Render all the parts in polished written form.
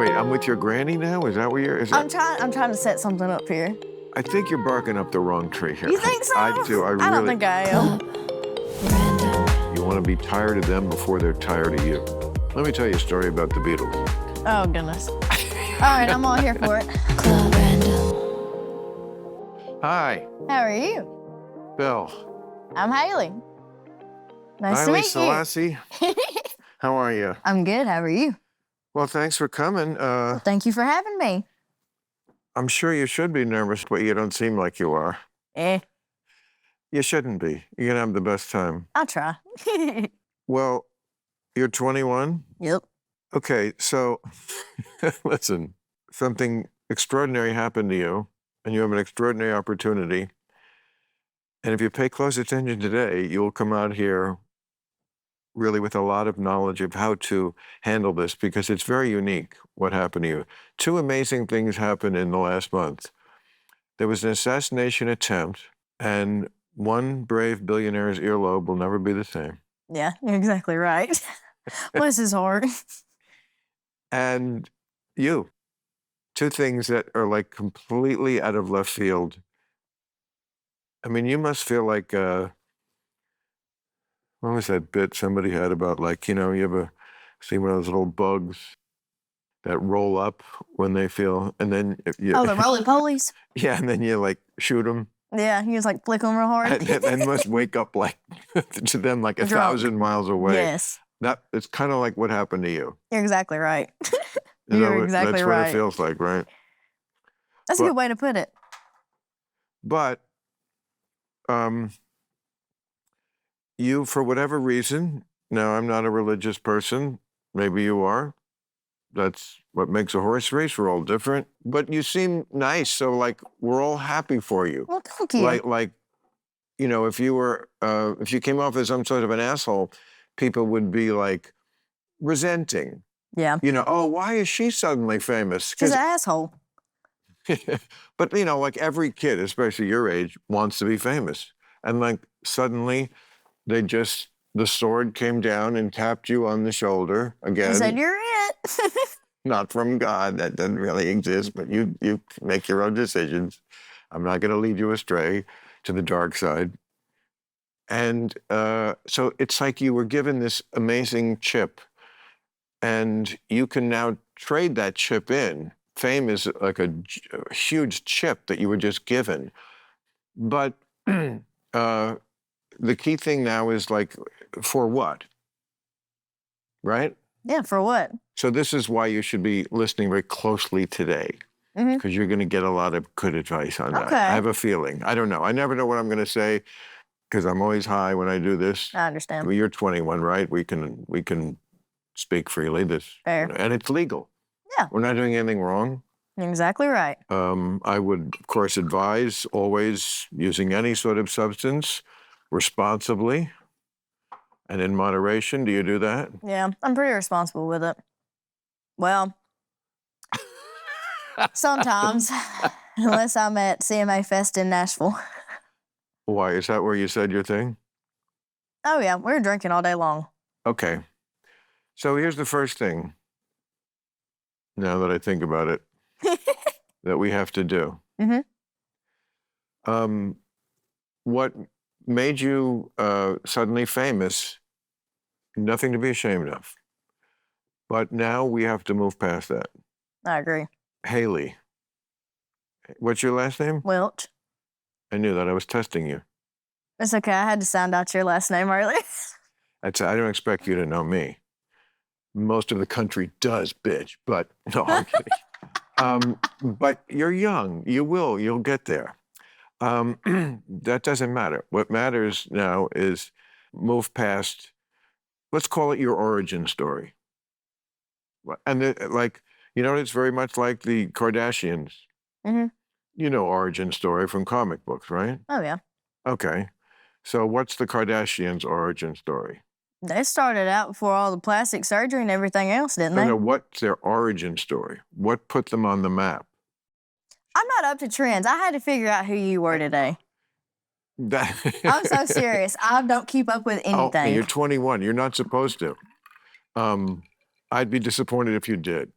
Wait, I'm with your granny now? Is that what you're... I'm trying to set something up here. I think you're barking up the wrong tree here. You think so? I do. I don't think I am. You want to be tired of them before they're tired of you. Let me tell you a story about the Beatles. Oh, goodness. All right, I'm all here for it. Hi. How are you? Bill. I'm Haliey. Nice Haliey to meet Selassie. How are you? I'm good. How are you? Well, thanks for coming. Thank you for having me. I'm sure you should be nervous, but you don't seem like you are. You shouldn't be. You're going to have the best time. I'll try. Well, you're 21? Yep. Okay, so listen, something extraordinary happened to you, and you have an extraordinary opportunity. And if you pay close attention today, you'll come out here really with a lot of knowledge of how to handle this, because it's very unique what happened to you. Two amazing things happened in the last month. There was an assassination attempt, and one brave billionaire's earlobe will never be the same. Yeah, you're exactly right. Bless his heart. And you. Two things that are like completely out of left field. I mean, you must feel like, what was that bit somebody had about, like, you know, you ever see one of those little bugs that roll up when they feel, and then you... Oh, the roly-polies? Yeah, and then you, like, shoot them. Yeah, you just, like, flick them real hard. And must wake up, like, to them, like, 1,000 miles away. Yes. It's kind of like what happened to you. You're exactly right. You're exactly that's right. That's what it feels like, right? That's a good way to put it. But you, for whatever reason, now I'm not a religious person, maybe you are. That's what makes a horse race. We're all different. But you seem nice, so, like, we're all happy for you. Well, thank you. Like, you know, if you came off as some sort of an asshole, people would be, like, resenting. Yeah. You know, oh, why is she suddenly famous? She's an asshole. But, you know, like every kid, especially your age, wants to be famous. And, like, suddenly the sword came down and tapped you on the shoulder again. And said, you're it. Not from God. That doesn't really exist, but you make your own decisions. I'm not going to lead you astray to the dark side. And so it's like you were given this amazing chip, and you can now trade that chip in. Fame is like a huge chip that you were just given. But the key thing now is, like, for what? Right? Yeah, for what? So this is why you should be listening very closely today, because you're going to get a lot of good advice on that. Okay. I have a feeling. I don't know. I never know what I'm going to say, because I'm always high when I do this. I understand. Well, you're 21, right? We can speak freely. Fair. And it's legal. Yeah. We're not doing anything wrong. You're exactly right. I would, of course, advise always using any sort of substance responsibly and in moderation. Do you do that? Yeah, I'm pretty responsible with it. Well, sometimes, unless I'm at CMA Fest in Nashville. Why? Is that where you said your thing? Oh, yeah, we're drinking all day long. Okay. So here's the first thing, now that I think about it, that we have to do. What made you suddenly famous, nothing to be ashamed of. But now we have to move past that. I agree. Haliey. What's your last name? Welch. I knew that. I was testing you. It's okay. I had to sound out your last name earlier. I don't expect you to know me. Most of the country does, bitch. But no, I'm kidding. But you're young. You'll get there. That doesn't matter. What matters now is move past, let's call it your origin story. And it's very much like the Kardashians. You know origin story from comic books, right? Oh, yeah. Okay. So what's the Kardashians' origin story? They started out before all the plastic surgery and everything else, didn't they? No, what's their origin story? What put them on the map? I'm not up to trends. I had to figure out who you were today. I'm so serious. I don't keep up with anything. Oh, you're 21. You're not supposed to. I'd be disappointed if you did.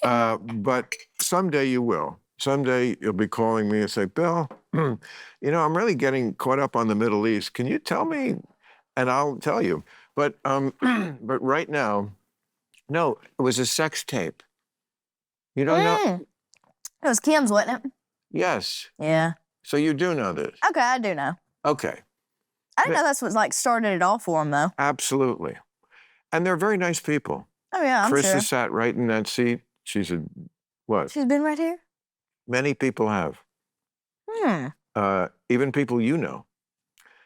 But someday you will. Someday you'll be calling me and say, Bill, you know, I'm really getting caught up on the Middle East. Can you tell me? And I'll tell you. But but right now, no, it was a sex tape. You don't know? It was Kim's, wasn't it? Yes. Yeah. So you do know this. Okay, I do know. Okay. I didn't know that's what like started it all for him, though. Absolutely. And they're very nice people. Oh yeah, I'm Chris sure. has sat right in that seat. She's a what? She's been right here. Many people have. Hmm. Even people you know.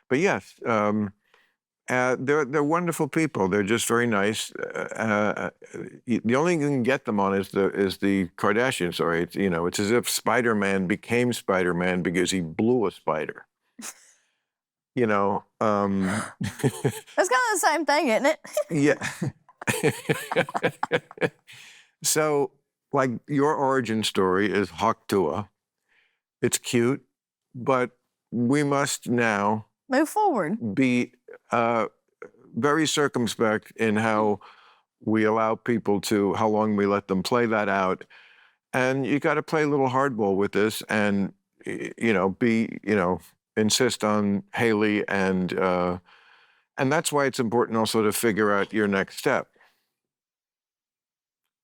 But yes, they're wonderful people. They're just very nice. The only thing you can get them on is the Kardashians. Sorry, you know, it's as if Spider-Man became Spider-Man because he blew a spider. You know. That's kind of the same thing, isn't it? Yeah. So, like, your origin story is Hawk Tuah. It's cute, but we must now Move forward. be very circumspect in how we allow people to, how long we let them play that out. And you got to play a little hardball with this and, you know, insist on Haliey and that's why it's important also to figure out your next step.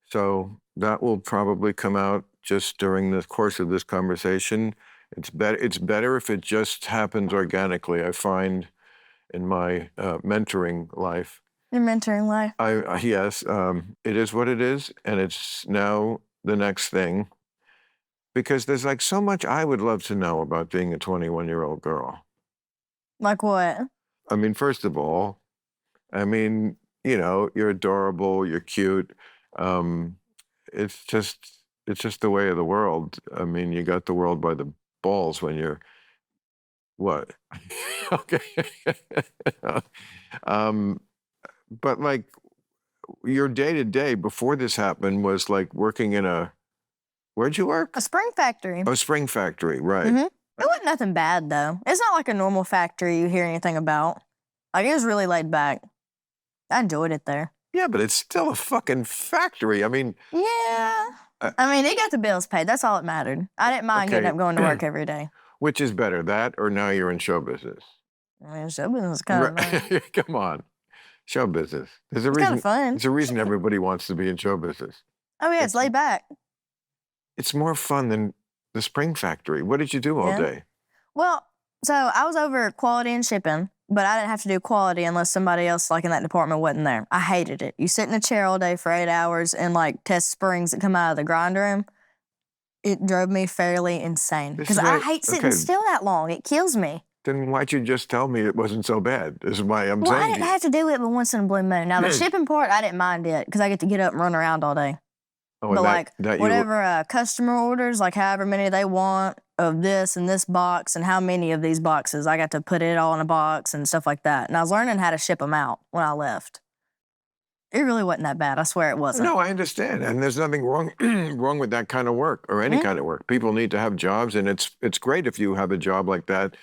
So that will probably come out just during the course of this conversation. It's better if it just happens organically. I find in my mentoring life. Your mentoring life. Yes, it is what it is, and it's now the next thing. Because there's like so much I would love to know about being a 21-year-old girl. Like what? I mean, first of all, I mean, you know, you're adorable, you're cute. It's just the way of the world. I mean, you got the world by the balls when you're what? Okay. But like your day to day before this happened was like working in where'd you work? A spring factory. A spring factory, right. Mm-hmm. It wasn't nothing bad, though. It's not like a normal factory you hear anything about. Like, it was really laid back. I enjoyed it there. Yeah, but it's still a fucking factory. I mean... Yeah. I mean, it got the bills paid. That's all that mattered. I didn't mind getting up going to work every day. Which is better, that or now you're in show business? I mean, show business is kind of nice. Come on. Show business. There's a It's reason. kind of fun. There's a reason everybody wants to be in show business. Oh, yeah, it's laid back. It's more fun than the spring factory. What did you do all day? Well, so I was over quality and shipping, but I didn't have to do quality unless somebody else like in that department wasn't there. I hated it. You sit in a chair all day for 8 hours and like test springs that come out of the grind room. It drove me fairly insane because I hate sitting still that long. It kills me. Then why'd you just tell me it wasn't so bad? This is why I'm saying. Well, I didn't have to do it but once in a blue moon. Now, the shipping part, I didn't mind it because I get to get up and run around all day. Oh, but whatever a customer orders, like however many they want of this and this box and how many of these boxes, I got to put it all in a box and stuff like that. And I was learning how to ship them out when I left. It really wasn't that bad. I swear it wasn't. No, I understand. And there's nothing wrong with that kind of work or any kind of work. People need to have jobs, and it's great if you have a job like that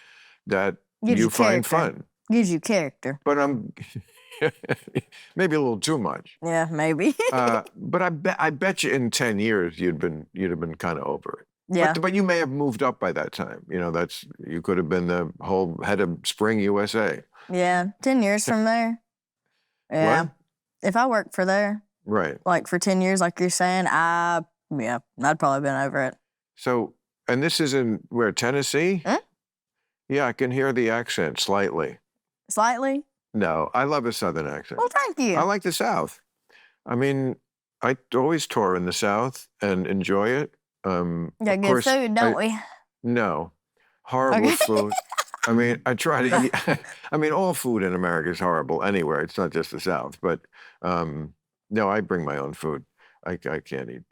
you find fun. Gives you character. But maybe a little too much. Yeah, maybe. But I bet you in 10 years you'd have been kind of over it. Yeah. But you may have moved up by that time. You know, you could have been the whole head of Spring USA. Yeah, 10 years from there. Yeah. What? If I worked for there, right, like for 10 years, like you're saying, I'd probably been over it. So, and this is in where, Tennessee? Yeah, I can hear the accent slightly. Slightly? No, I love a Southern accent. Well, thank you. I like the South. I mean, I always tour in the South and enjoy it. Got good food, don't we? No, horrible food. I mean, I try to eat. I mean, all food in America is horrible anywhere. It's not just the South. But no, I bring my own food. I can't eat.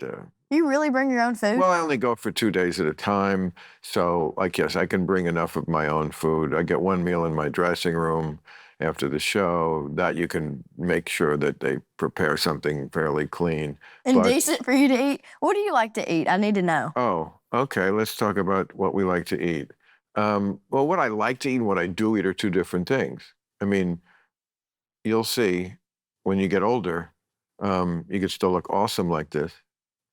You really bring your own food? Well, I only go for 2 days at a time. So I guess I can bring enough of my own food. I get one meal in my dressing room after the show. That you can make sure that they prepare something fairly clean. And decent for you to eat. What do you like to eat? I need to know. Oh, okay. Let's talk about what we like to eat. Well, what I like to eat and what I do eat are two different things. I mean, you'll see when you get older, you can still look awesome like this.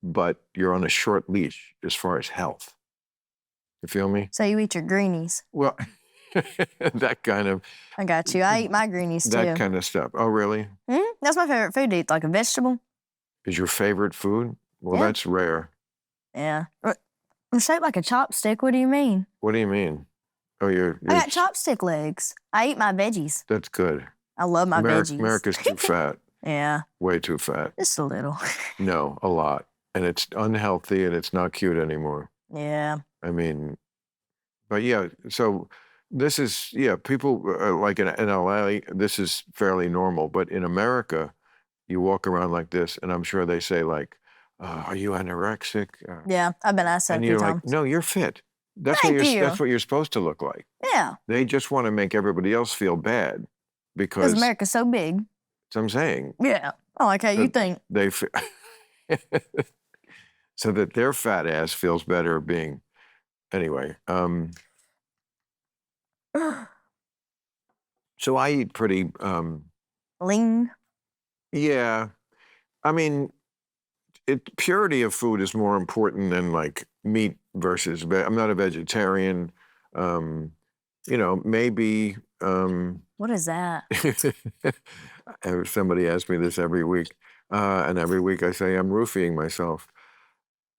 but you're on a short leash as far as health. You feel me? So you eat your greenies. Well, that kind of I got you. I eat my greenies too. that kind of stuff. Oh, really? That's my favorite food to eat, like a vegetable. Is your favorite food? Well, Yeah. that's rare. Yeah. I'm shaped like a chopstick. What do you mean? What do you mean? Oh, you're I got chopstick legs. I eat my veggies. That's good. I love my veggies. America's too fat. Yeah. Way too fat. Just a little. No, a lot. And it's unhealthy and it's not cute anymore. Yeah. I mean, but yeah, so this is, people like in LA, this is fairly normal. But in America, you walk around like this, and I'm sure they say, like, are you anorexic? Yeah, I've been asked that And a few you're times. like, no, you're fit. That's Thank what you. That's what you're supposed to look like. Yeah. They just want to make everybody else feel bad because America's so big. that's what I'm saying. Yeah. I like how you think. They so that their fat ass feels better being anyway. So I eat pretty Lean. yeah. I mean, purity of food is more important than like meat versus I'm not a vegetarian. Maybe What is that? somebody asks me this every week, and every week I say I'm roofing myself.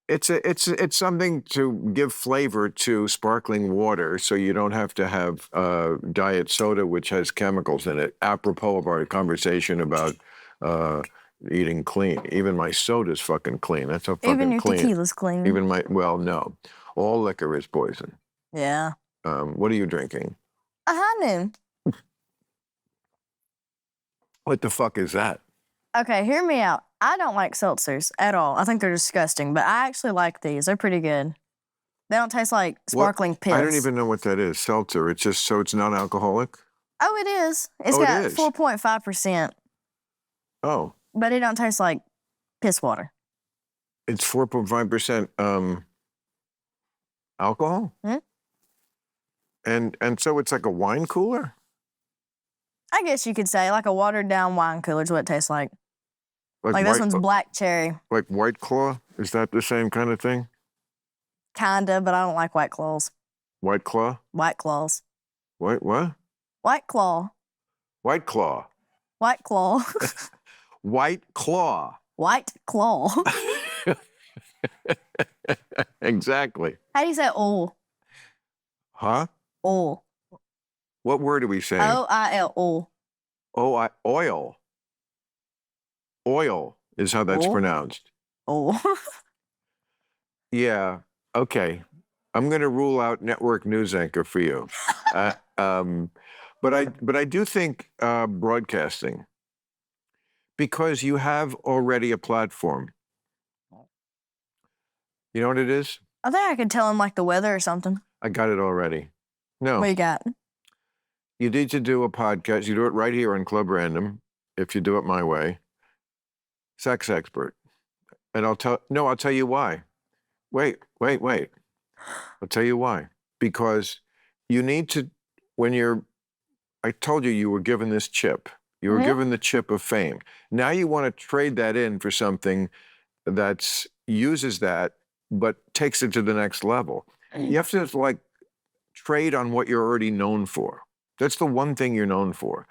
It's something to give flavor to sparkling water, so you don't have to have diet soda, which has chemicals in it. Apropos of our conversation about eating clean, even my soda's fucking clean. That's how fucking Even your clean. tequila's clean. Even no, all liquor is poison. Yeah. What are you drinking? A high noon. What the fuck is that? Okay, hear me out. I don't like seltzers at all. I think they're disgusting, but I actually like these. They're pretty good. They don't taste like sparkling piss. I don't even know what that is. Seltzer. It's just so it's non-alcoholic? Oh, it is. It's Oh, it got is? 4.5%, Oh, but it don't taste like piss water. it's 4.5% alcohol? Hmm? And so it's like a wine cooler? I guess you could say like a watered down wine cooler is what it tastes like. Like this one's black cherry. Like White Claw? Is that the same kind of thing? Kinda, but I don't like White Claws. White Claw? White Claws. What? White Claw. White Claw. White Claw. White Claw. White Claw. Exactly. How do you say oil? Huh? Oil. What word are we saying? O-I-L. Oil. Oil. Oil is how that's Oil? pronounced. Oil. Yeah. Okay. I'm going to rule out network news anchor for you. But I do think broadcasting, because you have already a platform. You know what it is? I think I could tell him like the weather or something. I got it already. No. What you got? You need to do a podcast. You do it right here on Club Random, if you do it my way. Sex expert. And I'll tell you why. Wait. I'll tell you why. Because you need to, I told you were given this chip. You were given the chip of fame. Now you want to trade that in for something that uses that, but takes it to the next level. You have to like trade on what you're already known for. That's the one thing you're known for.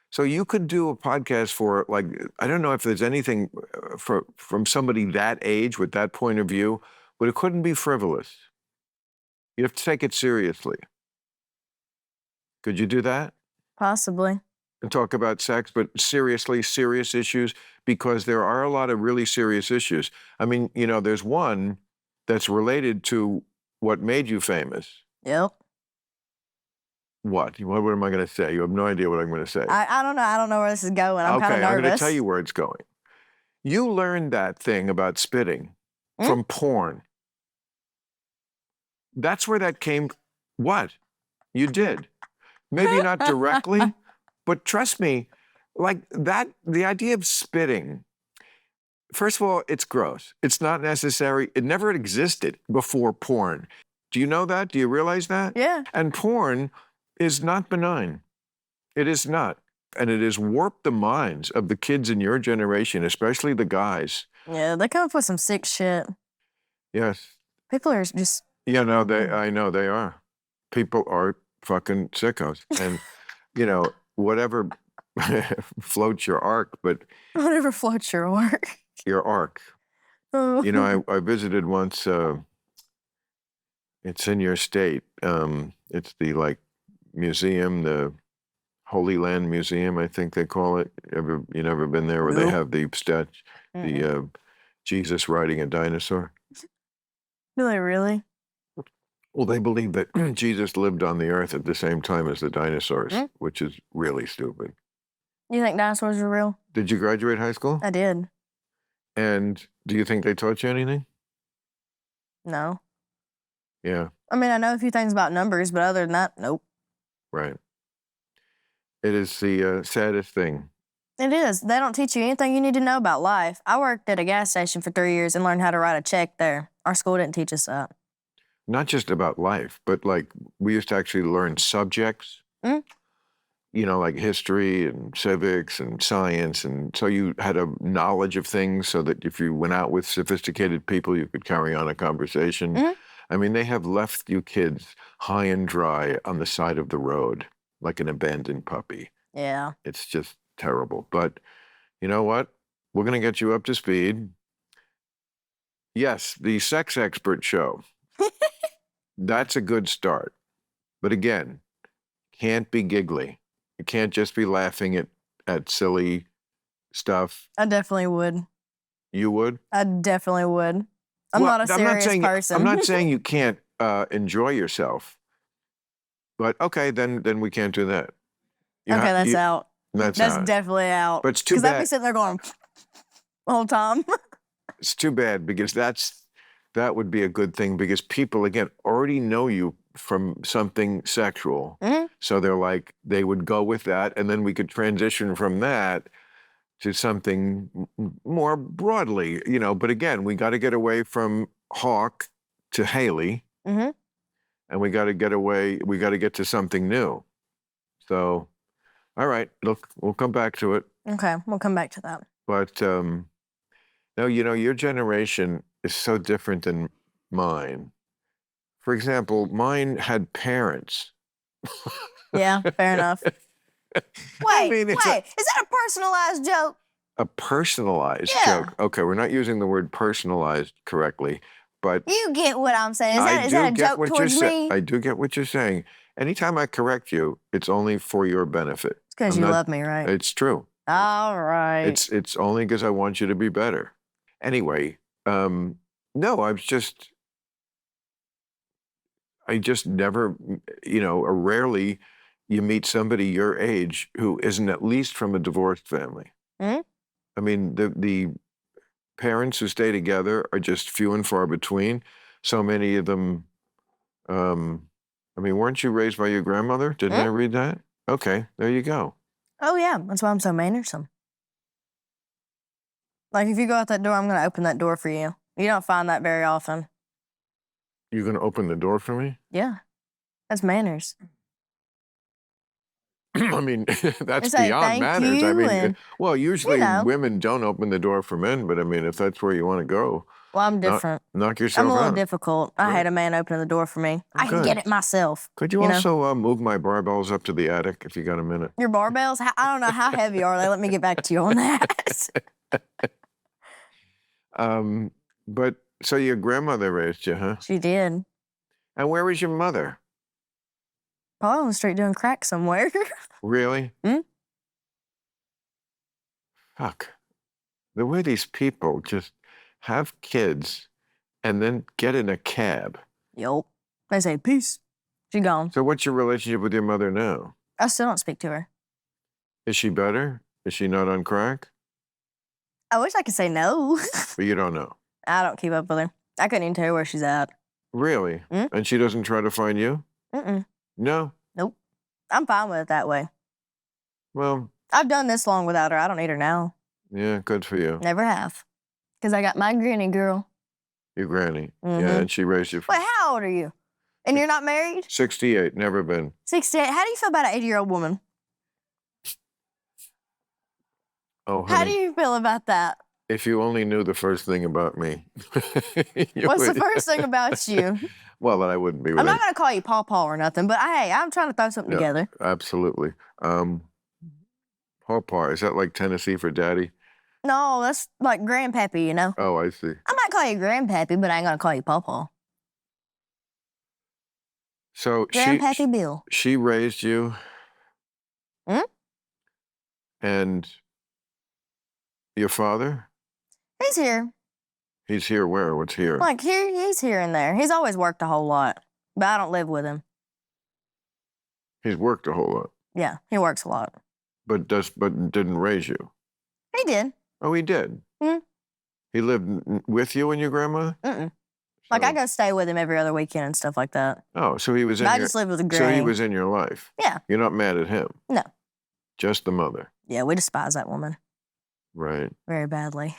So you could do a podcast for, like, I don't know if there's anything from somebody that age with that point of view, but it couldn't be frivolous. You have to take it seriously. Could you do that? Possibly. And talk about sex, but seriously, serious issues, because there are a lot of really serious issues. I mean, there's one that's related to what made you famous. Yep. What? What am I going to say? You have no idea what I'm going to say. I don't know. I don't know where this is going. I'm kind of nervous. I'm going to tell you where it's going. You learned that thing about spitting from porn. That's where that came. What? You did. Maybe not directly, but trust me, like that, the idea of spitting, first of all, it's gross. It's not necessary. It never existed before porn. Do you know that? Do you realize that? Yeah. And porn is not benign. It is not. And it has warped the minds of the kids in your generation, especially the guys. Yeah, they come up with some sick shit. Yes. People are just. Yeah, no, I know they are. People are fucking sickos. And, whatever floats your arc, but Whatever floats your work. your arc. Oh. I visited once, it's in your state. It's the museum, the Holy Land Museum, I think they call it. You never been there where they Nope. have the statue, the Jesus riding a dinosaur? Do they really? Well, they believe that Jesus lived on the earth at the same time as the dinosaurs, which is really stupid. You think dinosaurs are real? Did you graduate high school? I did. And do you think they taught you anything? No. Yeah, I mean, I know a few things about numbers, but other than that, nope. right. It is the saddest thing. It is. They don't teach you anything you need to know about life. I worked at a gas station for 3 years and learned how to write a check there. Our school didn't teach us that. Not just about life, but we used to actually learn subjects, like history and civics and science. And so you had a knowledge of things so that if you went out with sophisticated people, you could carry on a conversation. I mean, they have left you kids high and dry on the side of the road, like an abandoned puppy. Yeah. It's just terrible. But you know what? We're going to get you up to speed. Yes, the sex expert show. That's a good start. But again, can't be giggly. You can't just be laughing at silly stuff. I definitely would. You would? I definitely would. I'm not a serious person. I'm not saying you can't enjoy yourself. But okay, then we can't do that. That's out. That's definitely out. But it's too bad. Because I'd be sitting there going the whole time. It's too bad because that would be a good thing because people, again, already know you from something sexual. So they would go with that, and then we could transition from that to something more broadly, But again, we got to get away from Hawk to Haliey, and we got to get to something new. So, all right, we'll come back to it. Okay, we'll come back to that. But no, your generation is so different than mine. For example, mine had parents. Yeah, fair enough. Wait, is that a personalized joke? A personalized joke? Okay, we're not using the word personalized correctly, but... You get what I'm saying. Is that a joke towards me? I do get what you're saying. Anytime I correct you, it's only for your benefit. It's because you love me, right? It's true. All right. It's only because I want you to be better. Anyway, no, I just never, or rarely you meet somebody your age who isn't at least from a divorced family. I mean, the parents who stay together are just few and far between. So many of them, weren't you raised by your grandmother? Didn't I read that? Okay, there you go. Oh, yeah, that's why I'm so mannersome. Like, if you go out that door, I'm going to open that door for you. You don't find that very often. You're going to open the door for me? Yeah. That's manners. I mean, that's It's like, beyond thank manners. I you, mean, and, well, usually women don't open the door for men, but I mean, if that's where you want to go, well, I'm different. knock yourself I'm a little out. difficult. I hate a man opening the door for me. I can get it myself. Could you also move my barbells up to the attic if you got a minute? Your barbells? I don't know how heavy are they. Let me get back to you on that. But so your grandmother raised you, huh? She did. And where was your mother? Probably on the street doing crack somewhere. Really? Fuck. The way these people just have kids and then get in a cab. Yup. They say, peace. She gone. So what's your relationship with your mother now? I still don't speak to her. Is she better? Is she not on crack? I wish I could say no. But you don't know. I don't keep up with her. I couldn't even tell you where she's at. Really? And she doesn't try to find you? No? Nope. I'm fine with it that way. Well... I've done this long without her. I don't need her now. Yeah, good for you. Never have. Because I got my granny girl. Your granny. Yeah, and she raised you. Wait, how old are you? And you're not married? 68, never been. 68. How do you feel about an 80-year-old woman? Oh, How do honey, you feel about that? if you only knew the first thing about me, you What's the would. first thing about you? Well, that I wouldn't be with I'm not any. gonna call you Paw Paw or nothing, but hey, I'm trying to throw something No, together. absolutely. Hawk, is that like Tennessee for daddy? No, that's like Grandpappy, you know. Oh, I see. I might call you Grandpappy, but I ain't gonna call you Paw Paw. So Grandpappy Bill. she raised you, Hmm? and your father? He's here. He's here where? What's here? Like he's here and there. He's always worked a whole lot, but I don't live with him. He's worked a whole lot, Yeah, he works a lot. but didn't raise you. He did. Oh, he did. Mhm. He lived with you and your grandma. Mm-mm. Like I So- go stay with him every other weekend and stuff like that. Oh, so he was in But I your. just live with a So granny. he was in your life. Yeah. You're not mad at him. No. Just the mother. Yeah, we despise that woman Right. very badly.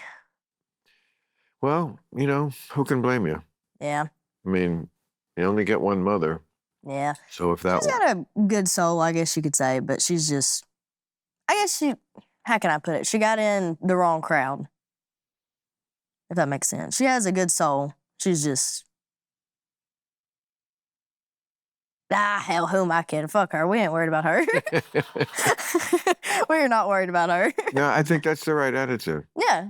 Well, who can blame you? Yeah. I mean, you only get one mother. Yeah. So if that She's got a good soul, I guess you could say, but she's just, how can I put it? She got in the wrong crowd, if that makes sense. She has a good soul. She's just, hell, who am I kidding? Fuck her. We ain't worried about her. We're not worried about her. No, I think that's the right attitude. Yeah.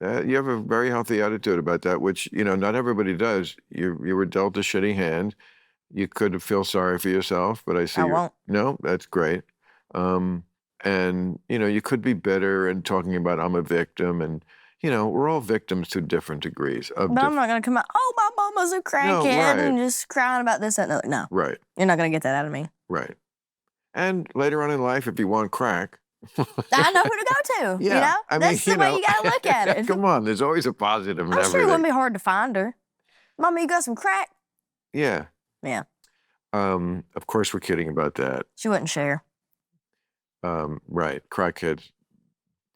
You have a very healthy attitude about that, which, not everybody does. You were dealt a shitty hand. You could feel sorry for yourself, but I see I won't. No, that's great. And, you could be bitter and talking about I'm a victim. And, we're all victims to different degrees. But I'm not going to come out, oh, my mama's a crackhead and just crying about this, that, and the other. No. Right. You're not going to get that out of me. Right. And later on in life, if you want crack. I know who to go to. Yeah, That's the way you got to look at it. Come on, there's always a positive in I'm sure it everything. wouldn't be hard to find her. Mama, you got some crack? Yeah. Yeah. Of course, we're kidding about that. She wouldn't share. Right. Crackheads,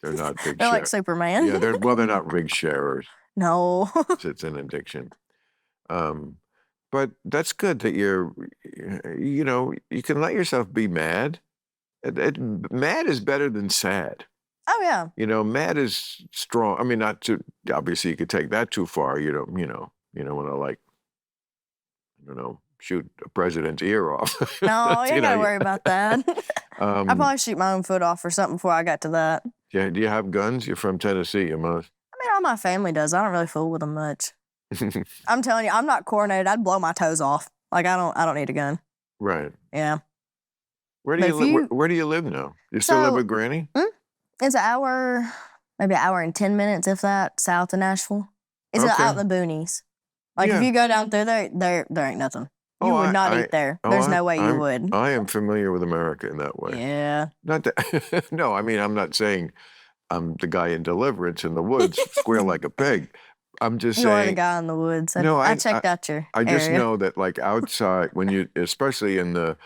they're not big They're like sharers. Superman. Yeah, they're not big sharers. No. It's an addiction. But that's good that you can let yourself be mad. Mad is better than sad. Oh, yeah. Mad is strong. I mean, not too, obviously you could take that too far. You don't want to like, I don't know, shoot a president's ear off. No, you ain't got to worry about that. I'd Um, probably shoot my own foot off or something before I got to that. yeah, do you have guns? You're from Tennessee, you must. I mean, all my family does. I don't really fool with them much. I'm telling you, I'm not coordinated. I'd blow my toes off. Like, I don't need a gun. Right. Yeah. Where do But you if live? you- Where do you live now? You still live So- with Granny? It's an hour, maybe an hour and 10 minutes, if that, south of Nashville. It's Okay. out in the boonies. Like, Yeah. if you go down through there ain't nothing. You Oh, would not I- eat there. oh, There's I- no way you I'm- would. I am familiar with America in that way. Yeah. Not that. No, I mean I'm not saying I'm the guy in Deliverance in the woods, squeal like a pig. I'm just You are the saying. guy in the woods. No, I checked out your I just area. know that like outside, when you, especially in the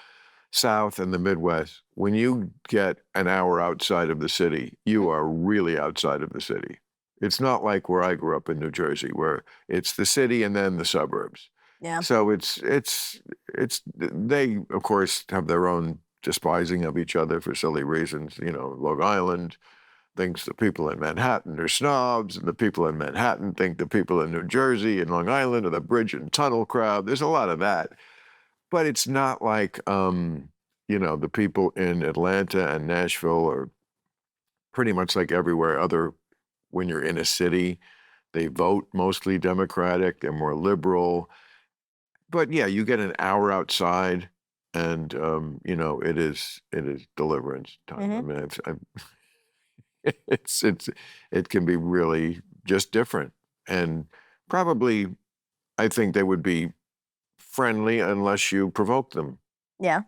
South and the Midwest, when you get an hour outside of the city, you are really outside of the city. It's not like where I grew up in New Jersey, where it's the city and then the suburbs. Yeah. So they of course have their own despising of each other for silly reasons. Long Island thinks the people in Manhattan are snobs, and the people in Manhattan think the people in New Jersey and Long Island are the bridge and tunnel crowd. There's a lot of that. But it's not like, the people in Atlanta and Nashville are pretty much like everywhere other. When you're in a city, they vote mostly Democratic. They're more liberal. But yeah, you get an hour outside, and it is deliverance time. I mean, it can be really just different, and probably I think they would be friendly unless you provoke them. Yeah.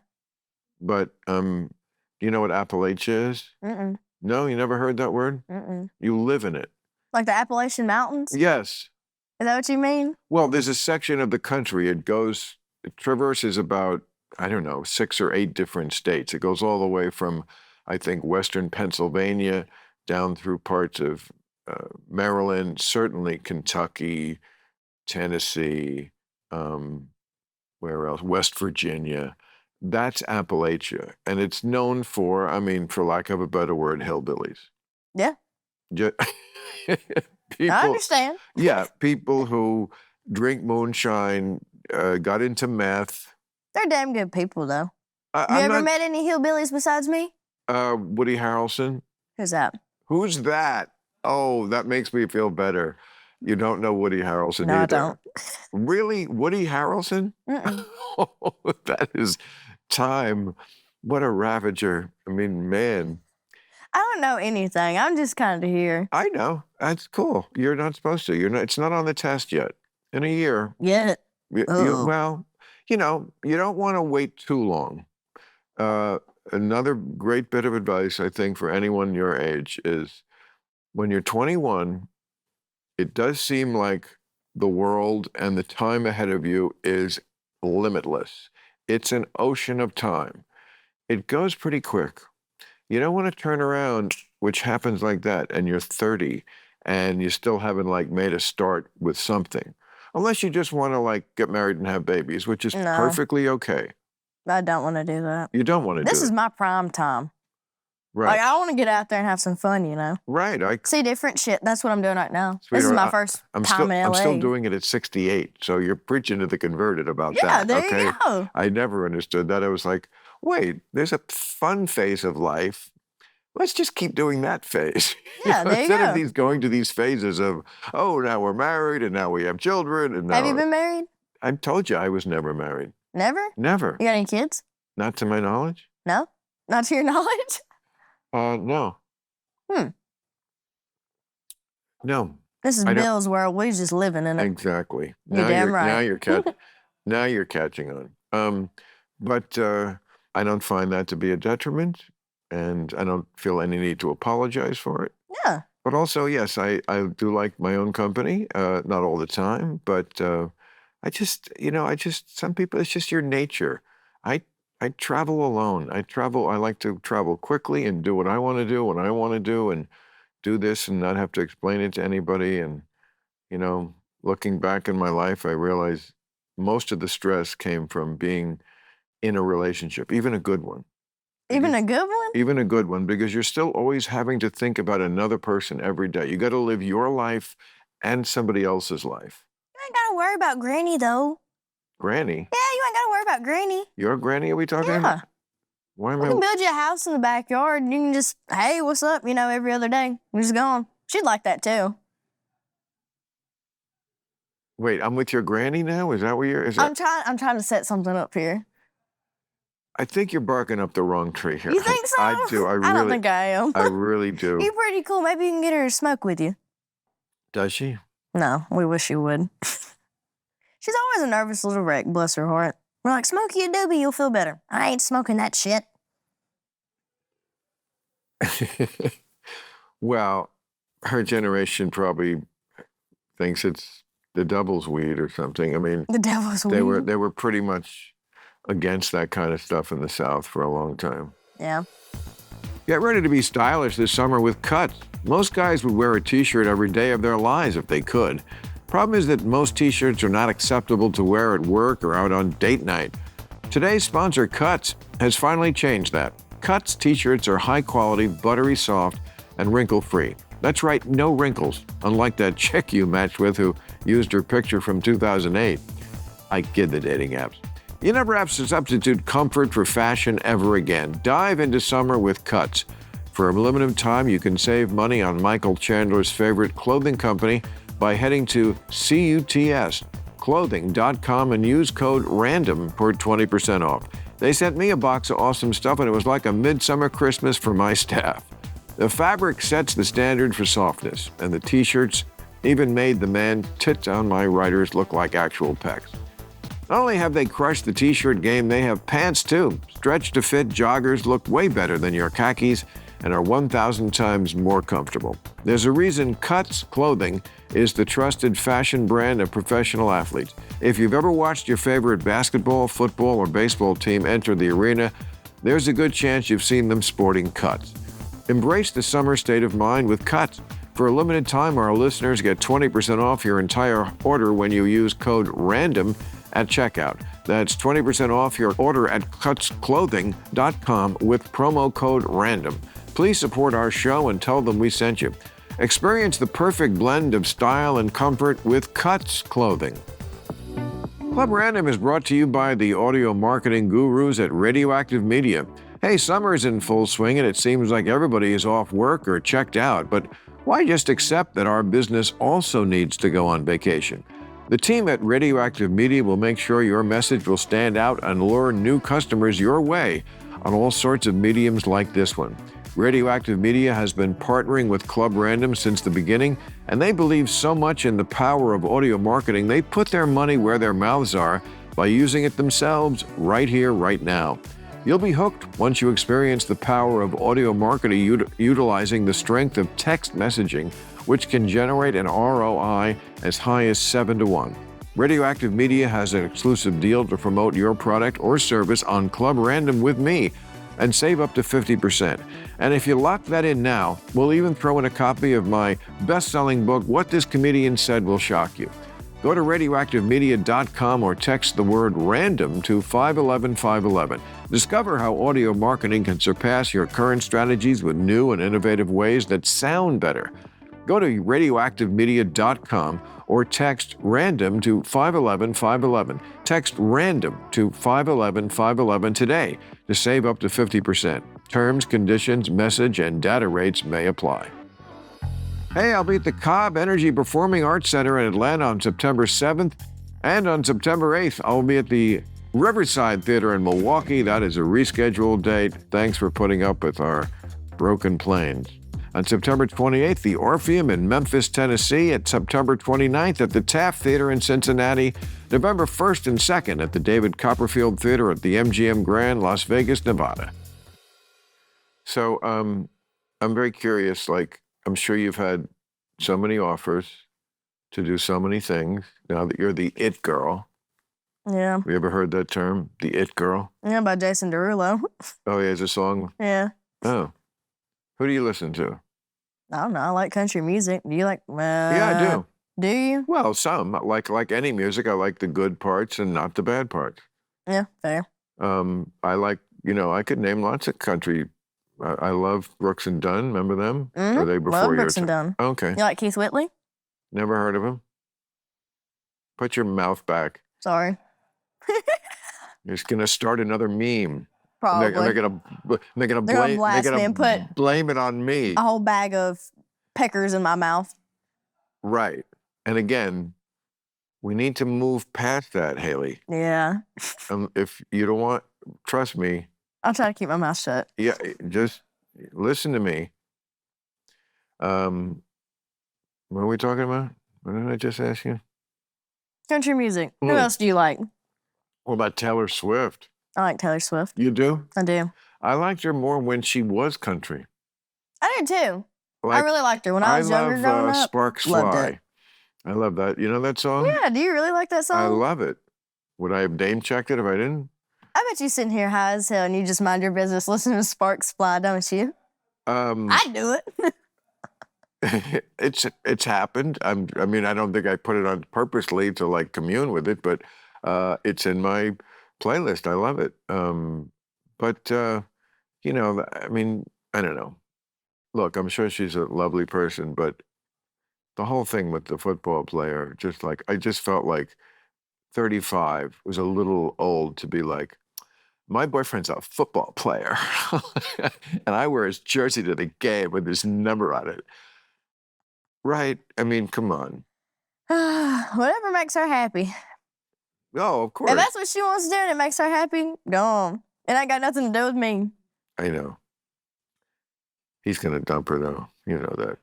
But you know what Appalachia is? Mm-mm. No, you never heard that word? Mm-mm. You live in it. Like the Appalachian Mountains? Yes. Is that what you mean? Well, there's a section of the country. It traverses about, I don't know, 6 or 8 different states. It goes all the way from, I think, western Pennsylvania down through parts of Maryland, certainly Kentucky, Tennessee, where else? West Virginia. That's Appalachia. And it's known for, I mean, for lack of a better word, hillbillies. Yeah, Ju- I people, understand. yeah, people who drink moonshine, got into meth. They're damn good people, though. Have you I'm ever not met any hillbillies besides me? Woody Harrelson. Who's that? Who's that? Oh, that makes me feel better. You don't know Woody Harrelson No, I either. don't. Really? Woody Harrelson? Mm-mm. Oh, that is time. What a ravager. I mean, man, I don't know anything. I'm just kind of here. I know. That's cool. You're not supposed to. You're not, it's not on the test yet. In a year, Yet. Uh-oh. well, you don't want to wait too long. Another great bit of advice, I think, for anyone your age is when you're 21, it does seem like the world and the time ahead of you is limitless. It's an ocean of time. It goes pretty quick. You don't want to turn around, which happens like that, and you're 30 and you still haven't like made a start with something. Unless you just want to like get married and have babies, which is No. perfectly okay. I don't want to do that. You don't want to do This is it. my prime time. Right. Like, I want to get out there and have some fun, you know? Right. See different shit. That's what I'm doing right now. This is Sweetheart, my first I'm time in LA. I'm still doing it at 68. So you're preaching to the converted about Yeah, that. there Okay. you go. I never understood that. I was like, wait, there's a fun phase of life. Let's just keep doing that phase. Yeah, there you Instead go. of going to these phases of, oh, now we're married and now we have children. And now Have you been married? I told you I was never married. Never? Never. You got any kids? Not to my knowledge. No? Not to your knowledge? No. No. This is I don't- Bill's world. We're just living in it. Exactly. You're damn right. Now you're catching on. But I don't find that to be a detriment, and I don't feel any need to apologize for it. Yeah. But also, yes, I do like my own company. Not all the time, but some people, it's just your nature. I travel alone. I like to travel quickly and do what I want to do when I want to do, and do this and not have to explain it to anybody. And, looking back in my life, I realize most of the stress came from being in a relationship, even a good one. Even a good one? Even a good one, because you're still always having to think about another person every day. You got to live your life and somebody else's life. You ain't got to worry about Granny, though. Granny? Yeah, you ain't got to worry about Granny. Your granny, are we talking Yeah. about? Why am We I? can build you a house in the backyard. And you can just, hey, what's up? Every other day. You're just gone. She'd like that, too. Wait, I'm with your granny now? Is that what you're? Is that? I'm trying to set something up here. I think you're barking up the wrong tree here. You think so? I do. I don't think I am. I really do. You're pretty cool. Maybe you can get her to smoke with you. Does she? No, we wish you would. She's always a nervous little wreck, bless her heart. We're like, smoke you a doobie, you'll feel better. I ain't smoking that shit. Well, her generation probably thinks it's the devil's weed or something. I mean, The devil's they weed. were pretty much against that kind of stuff in the South for a long time. Yeah. Get ready to be stylish this summer with Cuts. Most guys would wear a t-shirt every day of their lives if they could. Problem is that most t-shirts are not acceptable to wear at work or out on date night. Today's sponsor, Cuts, has finally changed that. Cuts t-shirts are high quality, buttery soft, and wrinkle-free. That's right, no wrinkles, unlike that chick you matched with who used her picture from 2008. I kid the dating apps. You never have to substitute comfort for fashion ever again. Dive into summer with Cuts. For a limited time, you can save money on Michael Chandler's favorite clothing company by heading to cutsclothing.com and use code RANDOM for 20% off. They sent me a box of awesome stuff, and it was like a midsummer Christmas for my staff. The fabric sets the standard for softness, and the t-shirts even made the man tits on my writers look like actual pecs. Not only have they crushed the t-shirt game, they have pants too. Stretch to fit joggers look way better than your khakis and are 1,000 times more comfortable. There's a reason Cuts Clothing is the trusted fashion brand of professional athletes. If you've ever watched your favorite basketball, football, or baseball team enter the arena, there's a good chance you've seen them sporting Cuts. Embrace the summer state of mind with Cuts. For a limited time, our listeners get 20% off your entire order when you use code RANDOM at checkout. That's 20% off your order at cutsclothing.com with promo code RANDOM. Please support our show and tell them we sent you. Experience the perfect blend of style and comfort with Cuts clothing. Club Random is brought to you by the audio marketing gurus at Radioactive Media. Hey, summer's in full swing and it seems like everybody is off work or checked out, but why just accept that our business also needs to go on vacation? The team at Radioactive Media will make sure your message will stand out and lure new customers your way on all sorts of mediums like this one. Radioactive Media has been partnering with Club Random since the beginning, and they believe so much in the power of audio marketing, they put their money where their mouths are by using it themselves right here, right now. You'll be hooked once you experience the power of audio marketing utilizing the strength of text messaging, which can generate an ROI as high as 7-to-1. Radioactive Media has an exclusive deal to promote your product or service on Club Random with me and save up to 50%. And if you lock that in now, we'll even throw in a copy of my best-selling book, What This Comedian Said Will Shock You. Go to radioactivemedia.com or text the word RANDOM to 511-511. Discover how audio marketing can surpass your current strategies with new and innovative ways that sound better. Go to radioactivemedia.com or text RANDOM to 511-511. Text RANDOM to 511-511 today to save up to 50%. Terms, conditions, message, and data rates may apply. Hey, I'll be at the Cobb Energy Performing Arts Center in Atlanta on September 7th, and on September 8th, I'll be at the Riverside Theater in Milwaukee. That is a rescheduled date. Thanks for putting up with our broken planes. On September 28th, the Orpheum in Memphis, Tennessee. At September 29th at the Taft Theater in Cincinnati. November 1st and 2nd at the David Copperfield Theater at the MGM Grand, Las Vegas, Nevada. So I'm very curious, I'm sure you've had so many offers to do so many things now that you're the it girl. Yeah. Have you ever heard that term, the it girl? Yeah, by Jason Derulo. Oh, he has a song? Yeah. Oh. Who do you listen to? I don't know. I like country music. Do you like? Yeah, I do. Do you? Well, some. Like any music, I like the good parts and not the bad parts. Yeah, fair. I like, I could name lots of country. I love Brooks and Dunn. Remember them? Mm-hmm. Are they before Love your Brooks and time? Dunn. Okay. You like Keith Whitley? Never heard of him. Put your mouth back. Sorry. You're just gonna start another meme. Probably. They're gonna blast me and put blame it on me. a whole bag of peckers in my mouth. Right. And again, we need to move past that, Haliey. Yeah. If you don't want, trust me. I'll try to keep my mouth shut. Yeah, just listen to me. What are we talking about? What did I just ask you? Country music. Who else do you like? What about Taylor Swift? I like Taylor Swift. You do? I do. I liked her more when she was country. I do too. I really liked her when I was younger growing up. Sparks Loved Fly. it. I love that. You know that song? Yeah, do you really like that song? I love it. Would I have name checked it if I didn't? I bet you sitting here high as hell and you just mind your business listening to Sparks Fly, don't you? I'd do it. It's happened. I mean, I don't think I put it on purposely to commune with it, but it's in my playlist. I love it. I mean, I don't know. Look, I'm sure she's a lovely person, but the whole thing with the football player, I just felt like 35 was a little old to be like, my boyfriend's a football player. And I wear his jersey to the game with his number on it. Right? I mean, come on. Whatever makes her happy. Oh, of course. If that's what she wants to do and it makes her happy, go on. It ain't got nothing to do with me. I know. He's going to dump her, though. You know that.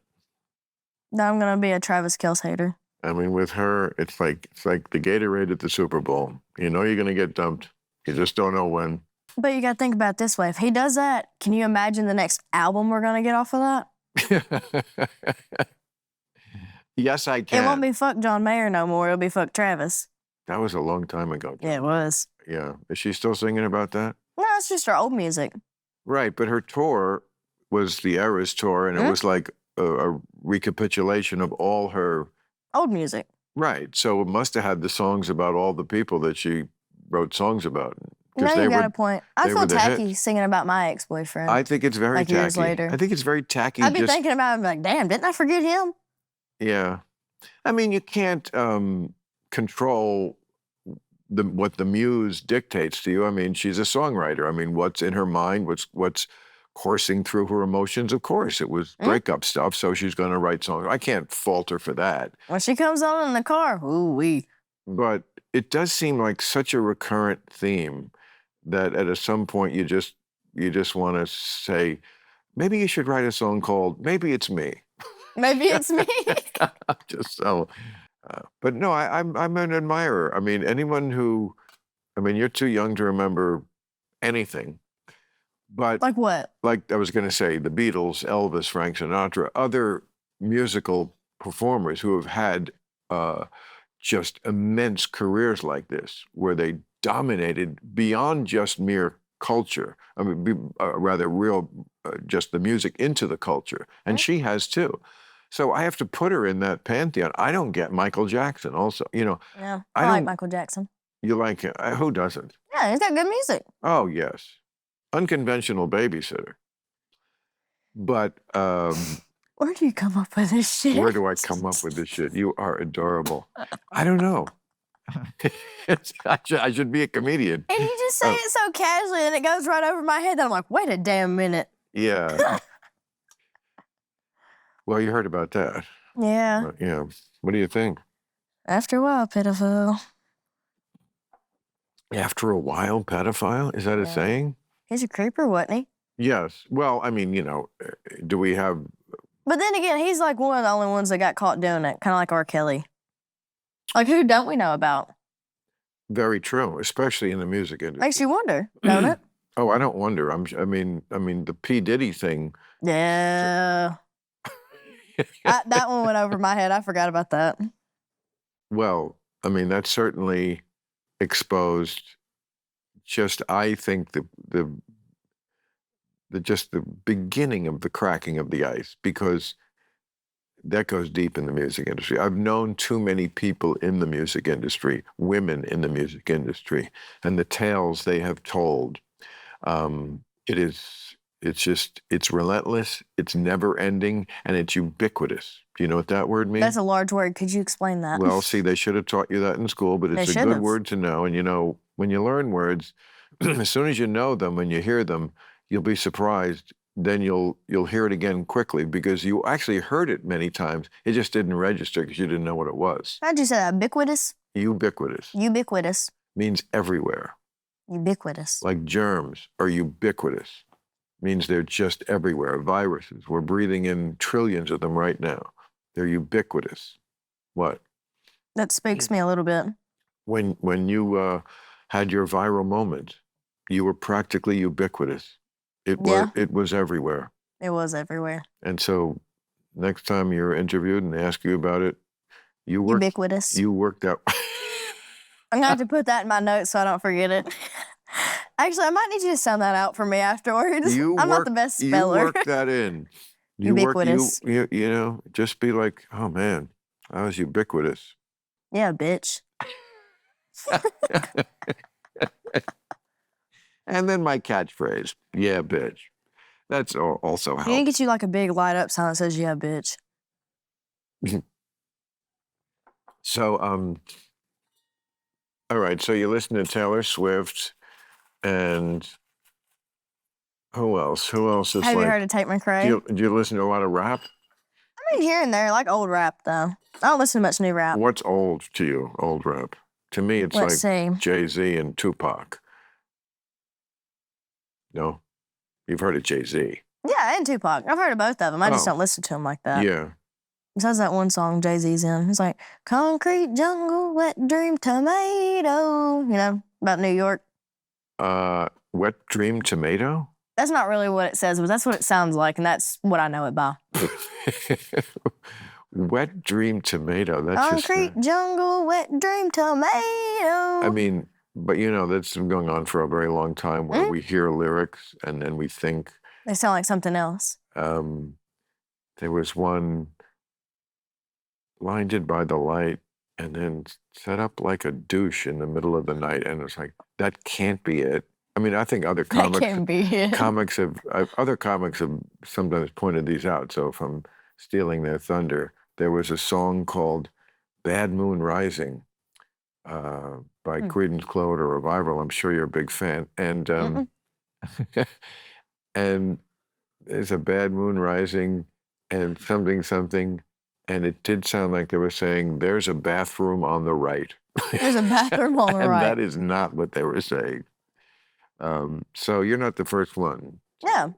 No, I'm going to be a Travis Kelce hater. I mean, with her, it's like the Gatorade at the Super Bowl. You know you're going to get dumped. You just don't know when. But you got to think about it this way. If he does that, can you imagine the next album we're going to get off of that? Yes, I can. It won't be Fuck John Mayer no more. It'll be Fuck Travis. That was a long time ago. Yeah, it was. Yeah. Is she still singing about that? No, it's just her old music. Right, but her tour was the Eras tour, and it was like a recapitulation of all her... Old music. Right, so it must have had the songs about all the people that she wrote songs about. No, you got a point. I they were feel the tacky hits. singing about my ex-boyfriend. I think it's very like tacky. years later. I think it's very tacky. I'd be thinking about him like, damn, didn't I forget him? Yeah. I mean, you can't control what the muse dictates to you. I mean, she's a songwriter. I mean, what's in her mind, what's coursing through her emotions? Of course, it was breakup stuff, so she's going to write songs. I can't fault her for that. When she comes on in the car, ooh-wee. But it does seem like such a recurrent theme that at some point you just want to say, maybe you should write a song called "Maybe It's Me." Maybe it's me. Just so. But no, I'm an admirer. I mean, anyone who, I mean, you're too young to remember anything. But like what? Like I was going to say, the Beatles, Elvis, Frank Sinatra, other musical performers who have had just immense careers like this, where they dominated beyond just mere culture. I mean, rather real, just the music into the culture. And she has too. So I have to put her in that pantheon. I don't get Michael Jackson also, you know. Yeah, I like Michael Jackson. You like him? Who doesn't? Yeah, he's got good music. Oh, yes. Unconventional babysitter. But where do you come up with this shit? Where do I come up with this shit? You are adorable. I don't know. I should be a comedian. And you just say it so casually and it goes right over my head that I'm like, wait a damn minute. Yeah. Well, you heard about that. Yeah. Yeah. What do you think? After a while, pedophile. After a while, pedophile? Is that a saying? He's a creeper, wasn't he? Yes. Well, I mean, you know, do we have... But then again, he's like one of the only ones that got caught doing it, kind of like R. Kelly. Like, who don't we know about? Very true, especially in the music industry. Makes you wonder, don't it? Oh, I don't wonder. I mean, the P. Diddy thing. Yeah. That one went over my head. I forgot about that. Well, I mean, that certainly exposed just, I think, just the beginning of the cracking of the ice, because that goes deep in the music industry. I've known too many people in the music industry, women in the music industry, and the tales they have told. It's relentless, it's never ending, and it's ubiquitous. Do you know what that word means? That's a large word. Could you explain that? Well, see, they should have taught you that in school, but it's a good word to know. And you know, when you learn words, as soon as you know them and you hear them, you'll be surprised. Then you'll hear it again quickly, because you actually heard it many times. It just didn't register because you didn't know what it was. How'd you say that? Ubiquitous? Ubiquitous. Ubiquitous. Means everywhere. Ubiquitous. Like germs are ubiquitous. Means they're just everywhere. Viruses, we're breathing in trillions of them right now. They're ubiquitous. What? That speaks me a little bit. When you had your viral moment, you were practically ubiquitous. It was everywhere. It was everywhere. And so next time you're interviewed and they ask you about it, ubiquitous. You worked out. I'm going to have to put that in my notes so I don't forget it. Actually, I might need you to sound that out for me afterwards. I'm not the best speller. You work that in. Ubiquitous. You know, just be like, oh man, I was ubiquitous. Yeah, bitch. And then my catchphrase, yeah, bitch. That's also helps. You need to get you like a big light up sign that says, yeah, bitch. So, all right, so you listen to Taylor Swift, and who else? Who else is Have you heard of Tate McRae? Do you listen to a lot of rap? I mean, here and there, like old rap, though. I don't listen to much new rap. What's old to you, old rap? To me, it's like Jay-Z and Tupac. No? You've heard of Jay-Z. Yeah, and Tupac. I've heard of both of them. I just don't listen to them like that. Yeah. Besides that one song Jay-Z's in. It's like, concrete jungle, wet dream tomato. You know, about New York. Wet dream tomato? That's not really what it says, but that's what it sounds like, and that's what I know it by. Wet dream tomato. That's concrete jungle, wet dream tomato. I mean, but you know, that's been going on for a very long time, where we hear lyrics and then we think they sound like something else. There was one, blinded by the light, and then set up like a douche in the middle of the night, and it's like that can't be it. I mean, I think other That can't be it. other comics have sometimes pointed these out. So if I'm stealing their thunder, there was a song called "Bad Moon Rising" by Creedence Clearwater Revival. I'm sure you're a big fan, and and there's a bad moon rising, and something something, and it did sound like they were saying, "There's a bathroom on the right." There's a bathroom on the and right. that is not what they were saying. So you're not the first one. Yeah.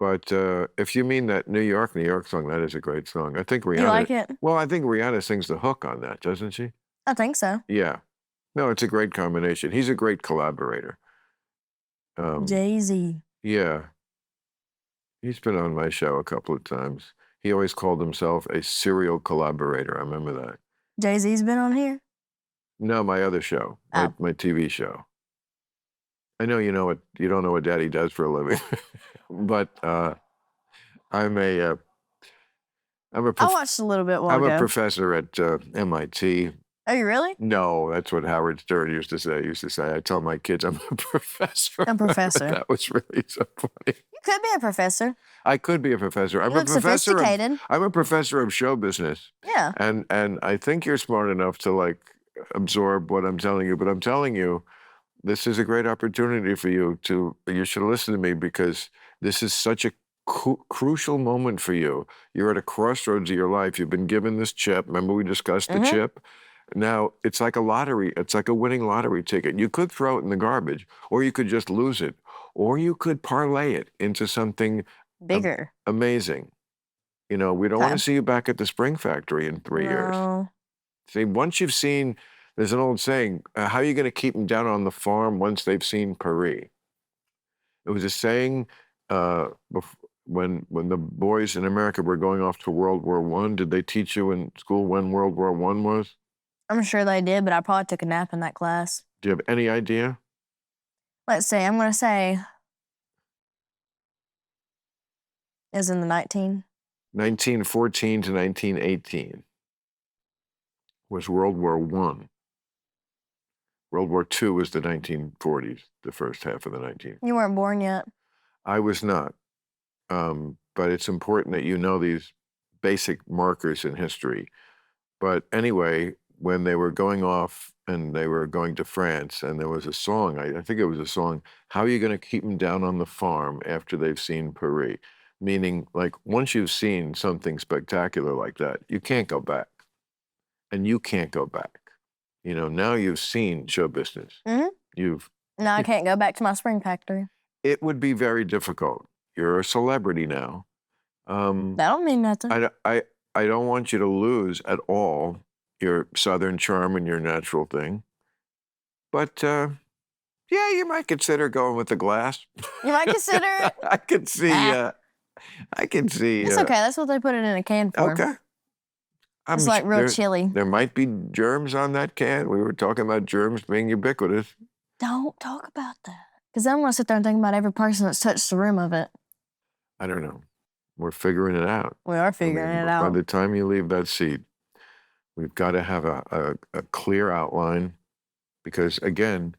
But if you mean that New York song, that is a great song. I think Rihanna. You like it? Well, I think Rihanna sings the hook on that, doesn't she? I think so. Yeah. No, it's a great combination. He's a great collaborator. Jay-Z. Yeah. He's been on my show a couple of times. He always called himself a serial collaborator. I remember that. Jay-Z's been on here? No, my other show, my TV show. I know you don't know what Daddy does for a living, but I'm a I watched a little bit while I'm ago. a professor at MIT. Are you really? No, that's what Howard Stern used to say. I tell my kids I'm a professor. A professor. That was really so funny. You could be a professor. I could be a professor. You look sophisticated. I'm a professor of show business. Yeah. And I think you're smart enough to like absorb what I'm telling you, but I'm telling you, this is a great opportunity for you should listen to me, because this is such a crucial moment for you. You're at a crossroads of your life. You've been given this chip. Remember we discussed the chip? Now, it's like a lottery. It's like a winning lottery ticket. You could throw it in the garbage, or you could just lose it, or you could parlay it into something bigger, amazing. We don't want to see you back at the Spring Factory in 3 years. See, once you've seen, there's an old saying, how are you going to keep them down on the farm once they've seen Paris? It was a saying when the boys in America were going off to World War I. Did they teach you in school when World War I was? I'm sure they did, but I probably took a nap in that class. Do you have any idea? Let's see. I'm going to say is in the 1914 to 1918 was World War I. World War II was the 1940s, the first half of the 19th. You weren't born yet. I was not. But it's important that you know these basic markers in history. But anyway, when they were going off and they were going to France, and there was a song, I think it was a song, how are you going to keep them down on the farm after they've seen Paris? Meaning, like, once you've seen something spectacular like that, you can't go back. And you can't go back. Now you've seen show business. Now I can't go back to my Spring Factory. It would be very difficult. You're a celebrity now. That don't mean nothing. I don't want you to lose at all your Southern charm and your natural thing. But yeah, you might consider going with the glass. You might consider it. I can see. It's okay. That's what they put it in a can for. Okay. It's like real chilly. There might be germs on that can. We were talking about germs being ubiquitous. Don't talk about that. Because I'm going to sit there and think about every person that's touched the rim of it. I don't know. We're figuring it out. We are figuring it out. By the time you leave that seat, we've got to have a clear outline, because, again,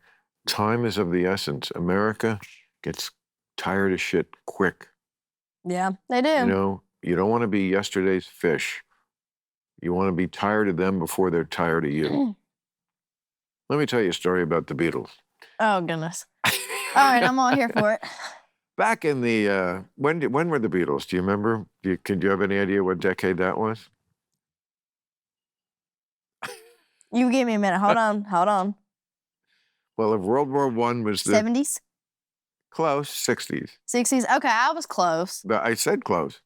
time is of the essence. America gets tired of shit quick. Yeah, they do. You don't want to be yesterday's fish. You want to be tired of them before they're tired of you. Let me tell you a story about the Beatles. Oh, goodness. All right, I'm all here for it. Back in the, when were the Beatles? Do you remember? Do you have any idea what decade that was? You give me a minute. Hold on. Well, if World War I was the... 70s? Close, 60s. 60s? Okay, I was close. But I said close.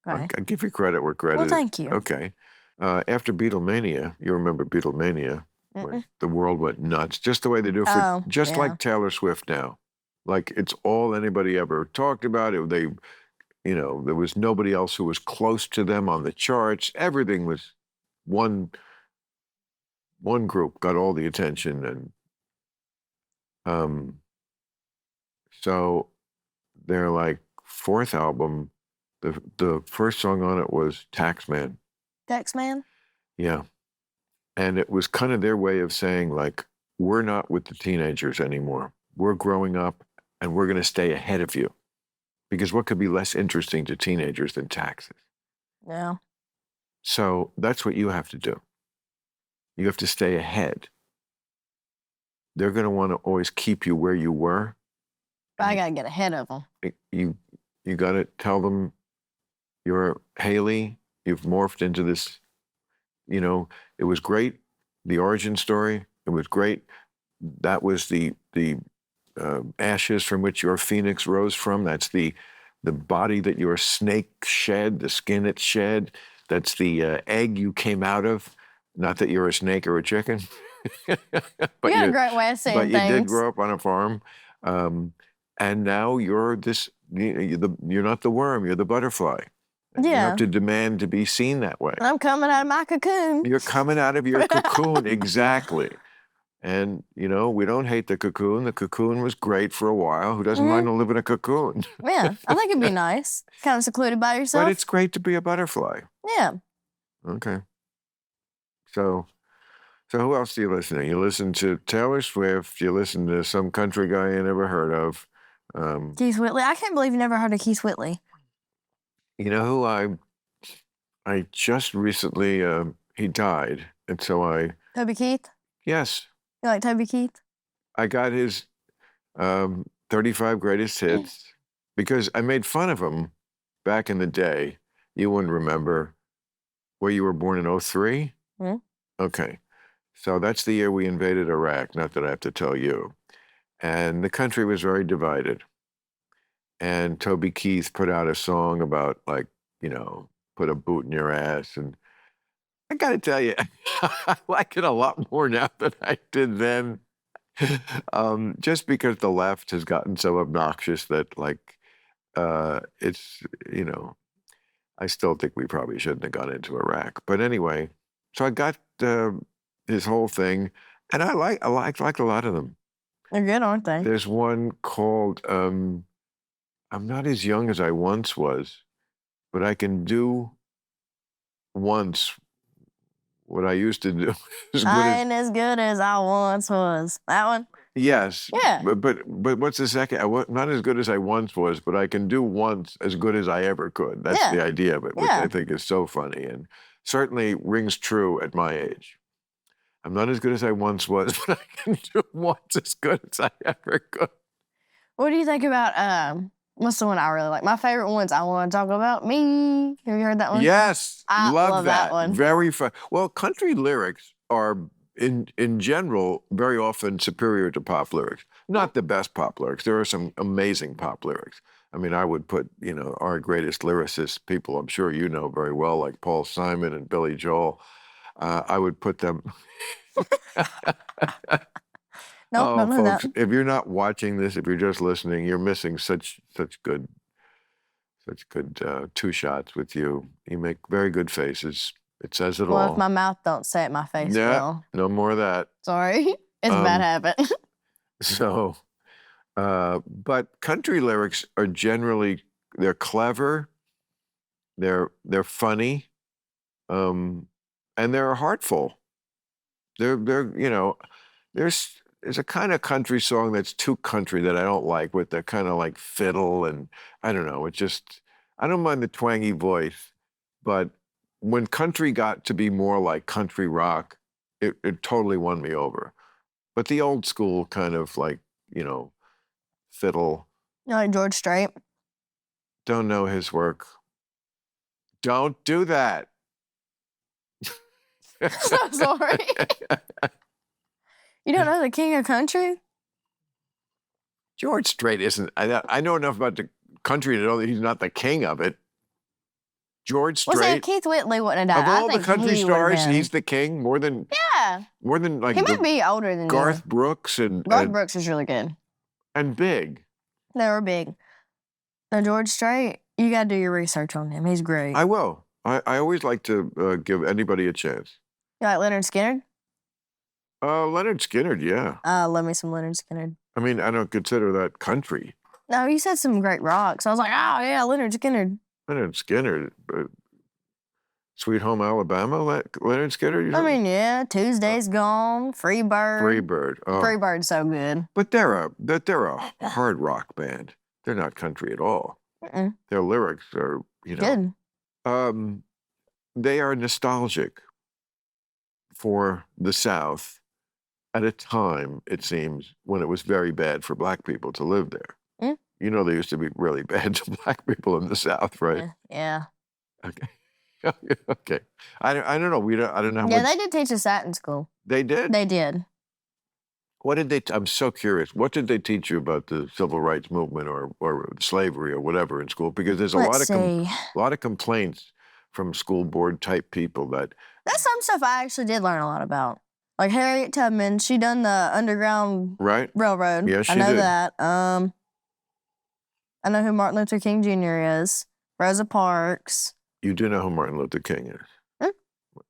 Okay. I'll give you credit where credit Well, is. thank you. Okay. After Beatlemania, you remember Beatlemania, when the world went nuts, just the way they do like Taylor Swift now. Like, it's all anybody ever talked about. There was nobody else who was close to them on the charts. Everything was one group got all the attention, and so their like fourth album, the first song on it was Taxman. Taxman? Yeah. And it was kind of their way of saying, like, we're not with the teenagers anymore. We're growing up and we're going to stay ahead of you. Because what could be less interesting to teenagers than taxes? Yeah. So that's what you have to do. You have to stay ahead. They're going to want to always keep you where you were. But I got to get ahead of them. You got to tell them you're Haliey. You've morphed into this, it was great. The origin story, it was great. That was the ashes from which your phoenix rose from. That's the body that your snake shed, the skin it shed. That's the egg you came out of. Not that you're a snake or a chicken. But you got a great way of saying things. But you did grow up on a farm. And now you're you're not the worm, you're the butterfly. And you have to demand to be seen that way. I'm coming out of my cocoon. You're coming out of your cocoon, exactly. And, we don't hate the cocoon. The cocoon was great for a while. Who doesn't mind to live in a cocoon? Yeah, I think it'd be nice. Kind of secluded by yourself. But it's great to be a butterfly. Yeah. Okay. So who else do you listen to? You listen to Taylor Swift. You listen to some country guy you never heard of. Keith Whitley. I can't believe you never heard of Keith Whitley. You know who I just recently, he died. And so Toby Keith? Yes. You like Toby Keith? I got his 35 greatest hits because I made fun of him back in the day. You wouldn't remember. Where you were born in 03? Mm-hmm. Okay. So that's the year we invaded Iraq. Not that I have to tell you. And the country was very divided. And Toby Keith put out a song about, like, put a boot in your ass. And I got to tell you, I like it a lot more now than I did then. Just because the left has gotten so obnoxious that, like, it's, I still think we probably shouldn't have gone into Iraq. But anyway, so I got his whole thing, and I like a lot of them. They're good, aren't they? There's one called I'm Not As Young As I Once Was, but I Can Do Once What I Used to Do. I ain't as good as I once was. That one? Yes. Yeah. But what's the second? Not as good as I once was, but I can do once as good as I ever could. That's the idea of it, which I think is so funny and certainly rings true at my age. I'm not as good as I once was, but I can do once as good as I ever could. What do you think about what's the one I really like? My favorite one's I Want to Talk About Me. Have you heard that one? Yes. I love that one. Very fun. Well, country lyrics are in general very often superior to pop lyrics. Not the best pop lyrics. There are some amazing pop lyrics. I mean, I would put, our greatest lyricists, people I'm sure you know very well, like Paul Simon and Billy Joel. I would put them. No, don't know folks, that. if you're not watching this, if you're just listening, you're missing such good two shots with you. You make very good faces. It says it all. Well, if my mouth don't say it, my face will. No more of that. Sorry. It's a bad habit. So, but country lyrics are generally, they're clever, they're funny, and they're heartful. There's a kind of country song that's too country that I don't like, with the kind of like fiddle and I don't know. I don't mind the twangy voice, but when country got to be more like country rock, it totally won me over. But the old school kind of like, fiddle. You like George Strait? Don't know his work. Don't do that. So sorry. You don't know the king of country? George Strait isn't. I know enough about the country to know that he's not the king of it. George Strait. Well, Keith Whitley wouldn't have died. Of all the country stars, he's the king more than. Yeah. More than like. He might be older than Garth Brooks and. Garth Brooks is really good. And big. They were big. Now George Strait, you got to do your research on him. He's great. I will. I always like to give anybody a chance. You like Leonard Skinner? Leonard Skinner, yeah. Love me some Leonard Skinner. I mean, I don't consider that country. No, you said some great rock. So I was like, oh, yeah, Leonard Skinner. Leonard Skinner. Sweet Home Alabama, Leonard Skinner? You I know? mean, yeah, Tuesday's Gone, Free Bird. Freebird. Oh. Freebird's so good. But they're a hard rock band. They're not country at all. Mm-mm. Their lyrics are, Good. They are nostalgic for the South at a time, it seems, when it was very bad for black people to live there. Mm. You know, they used to be really bad to black people in the South, right? Yeah. Okay. Okay. I don't know. I don't know. Yeah, they did teach us that in school. They did? They did. What did they? I'm so curious. What did they teach you about the civil rights movement or slavery or whatever in school? Because there's a Let's lot of complaints from school board type people that that's some stuff I actually did learn a lot about. Like Harriet Tubman, she done the Underground right. Railroad. Yes, she I know did. that. I know who Martin Luther King Jr. is. Rosa Parks. You do know who Martin Luther King is. Mm.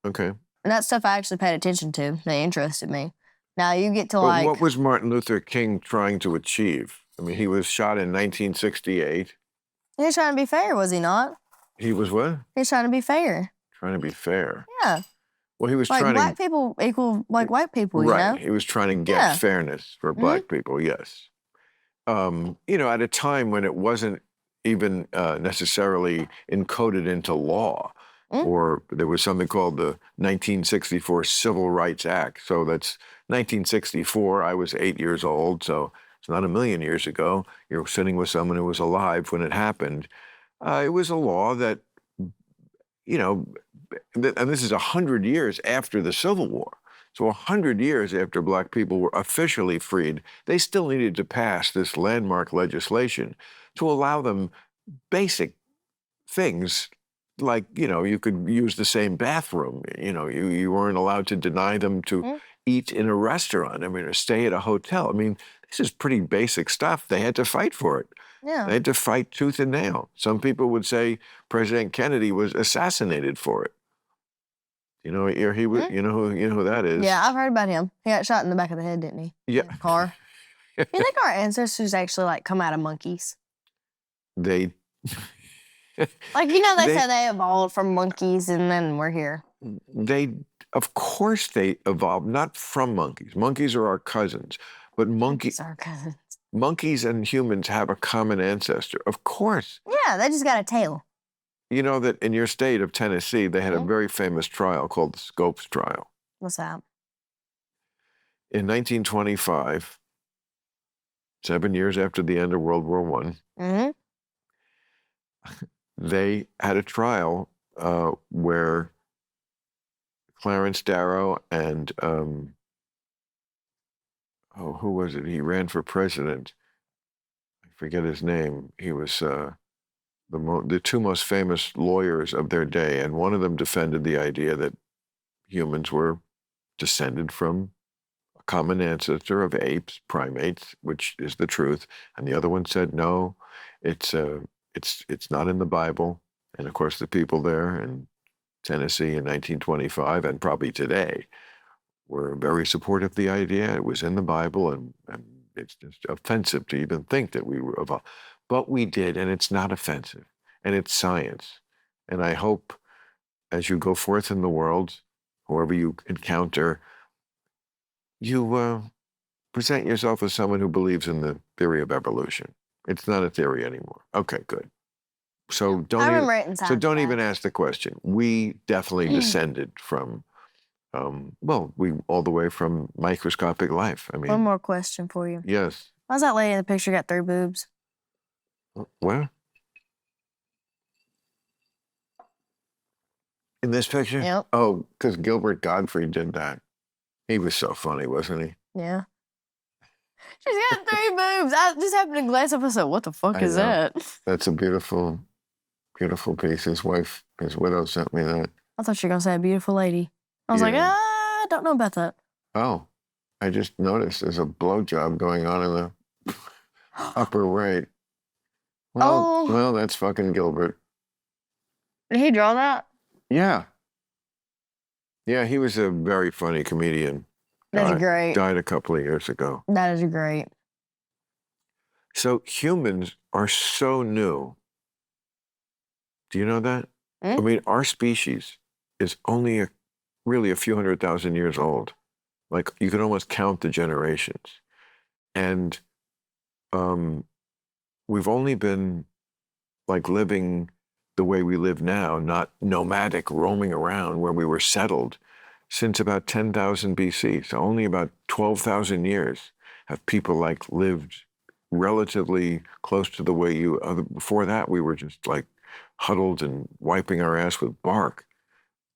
Okay. And that stuff I actually paid attention to. They interested me. Now you get to But like. what was Martin Luther King trying to achieve? I mean, he was shot in 1968. He was trying to be fair, was he not? He was what? He was trying to be fair. Trying to be fair. Yeah. Well, he was like trying black people equal like white people, right. You know? He was trying to get fairness for black people, yes. At a time when it wasn't even necessarily encoded into law, or there was something called the 1964 Civil Rights Act. So that's 1964. I was 8 years old, so it's not a million years ago. You're sitting with someone who was alive when it happened. It was a law that, and this is 100 years after the Civil War. So 100 years after black people were officially freed, they still needed to pass this landmark legislation to allow them basic things like, you could use the same bathroom. You weren't allowed to deny them to eat in a restaurant, or stay at a hotel. I mean, this is pretty basic stuff. They had to fight for it. Yeah. They had to fight tooth and nail. Some people would say President Kennedy was assassinated for it. You know who that is. Yeah, I've heard about him. He got shot in the back of the head, didn't he? Yeah. In a car. You think our ancestors actually come out of monkeys? They they said they evolved from monkeys and then we're here. Of course they evolved, not from monkeys. Monkeys are our cousins, but Monkeys are our cousins. Monkeys and humans have a common ancestor. Of course. Yeah, they just got a tail. You know that in your state of Tennessee, they had a very famous trial called the Scopes trial. What's that? In 1925, 7 years after the end of World War I, they had a trial where Clarence Darrow and, who was it? He ran for president. I forget his name. He was the two most famous lawyers of their day, and one of them defended the idea that humans were descended from a common ancestor of apes, primates, which is the truth, and the other one said no, it's not in the Bible. And of course, the people there in Tennessee in 1925 and probably today were very supportive of the idea. It was in the Bible, and it's just offensive to even think that we were evolved. But we did, and it's not offensive, and it's science. And I hope as you go forth in the world, whoever you encounter, you present yourself as someone who believes in the theory of evolution. It's not a theory anymore. Okay, good. So don't even ask the question. We definitely descended from, we all the way from microscopic life. I mean, one more question for you. Yes. Why's that lady in the picture got 3 boobs? Where? In this picture? Yep. Oh, because Gilbert Gottfried did that. He was so funny, wasn't he? Yeah. She's got 3 boobs. I just happened to glance up and said, what the fuck is that? That's a beautiful, beautiful piece. His widow sent me that. I thought you were going to say a beautiful lady. I was like, I don't know about that. Oh, I just noticed there's a blowjob going on in the upper right. Well, that's fucking Gilbert. Did he draw that? Yeah. Yeah, he was a very funny comedian. That's great. Died a couple of years ago. That is great. So humans are so new. Do you know that? I mean, our species is only really a few 100,000 years old. Like you can almost count the generations. And we've only been like living the way we live now, not nomadic, roaming around where we were settled, since about 10,000 BC. So only about 12,000 years have people like lived relatively close to the way you, before that we were just like huddled and wiping our ass with bark.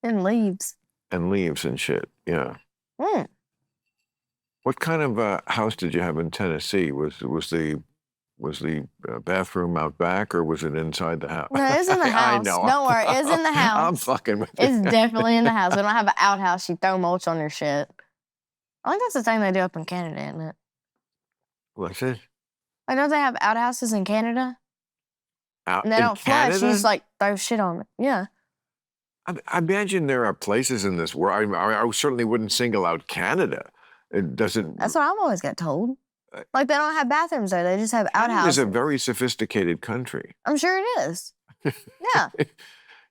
And leaves. And leaves and shit, yeah. Mm. What kind of house did you have in Tennessee? Was the bathroom out back, or was it inside the house? No, it's in the house. I know. Don't worry, it's in the house. I'm fucking with you. It's definitely in the house. We don't have an outhouse. You throw mulch on your shit. I think that's the thing they do up in Canada, isn't it? What's it? Like, don't they have outhouses in Canada? Out And they in don't flush. Canada? You just like throw shit on it. Yeah. I imagine there are places in this world. I certainly wouldn't single out Canada. It doesn't. That's what I've always got told. Like, they don't have bathrooms there. They just have outhouses. It's a very sophisticated country. I'm sure it is. Yeah.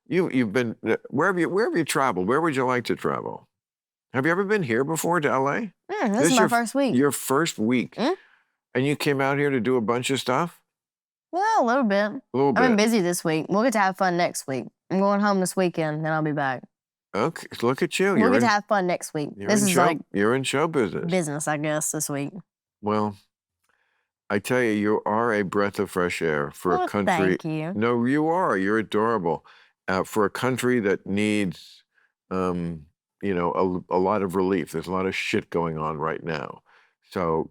You've been where have you traveled? Where would you like to travel? Have you ever been here before to LA? This is my first week. Your first week. Mm? And you came out here to do a bunch of stuff? Well, a little bit. A little bit. I've been busy this week. We'll get to have fun next week. I'm going home this weekend, then I'll be back. Okay, look at you. We'll get to have fun next week. This is like you're in show business, I guess, this week. Well, I tell you, you are a breath of fresh air for a country. Thank you. No, you are. You're adorable. For a country that needs, a lot of relief. There's a lot of shit going on right now. So,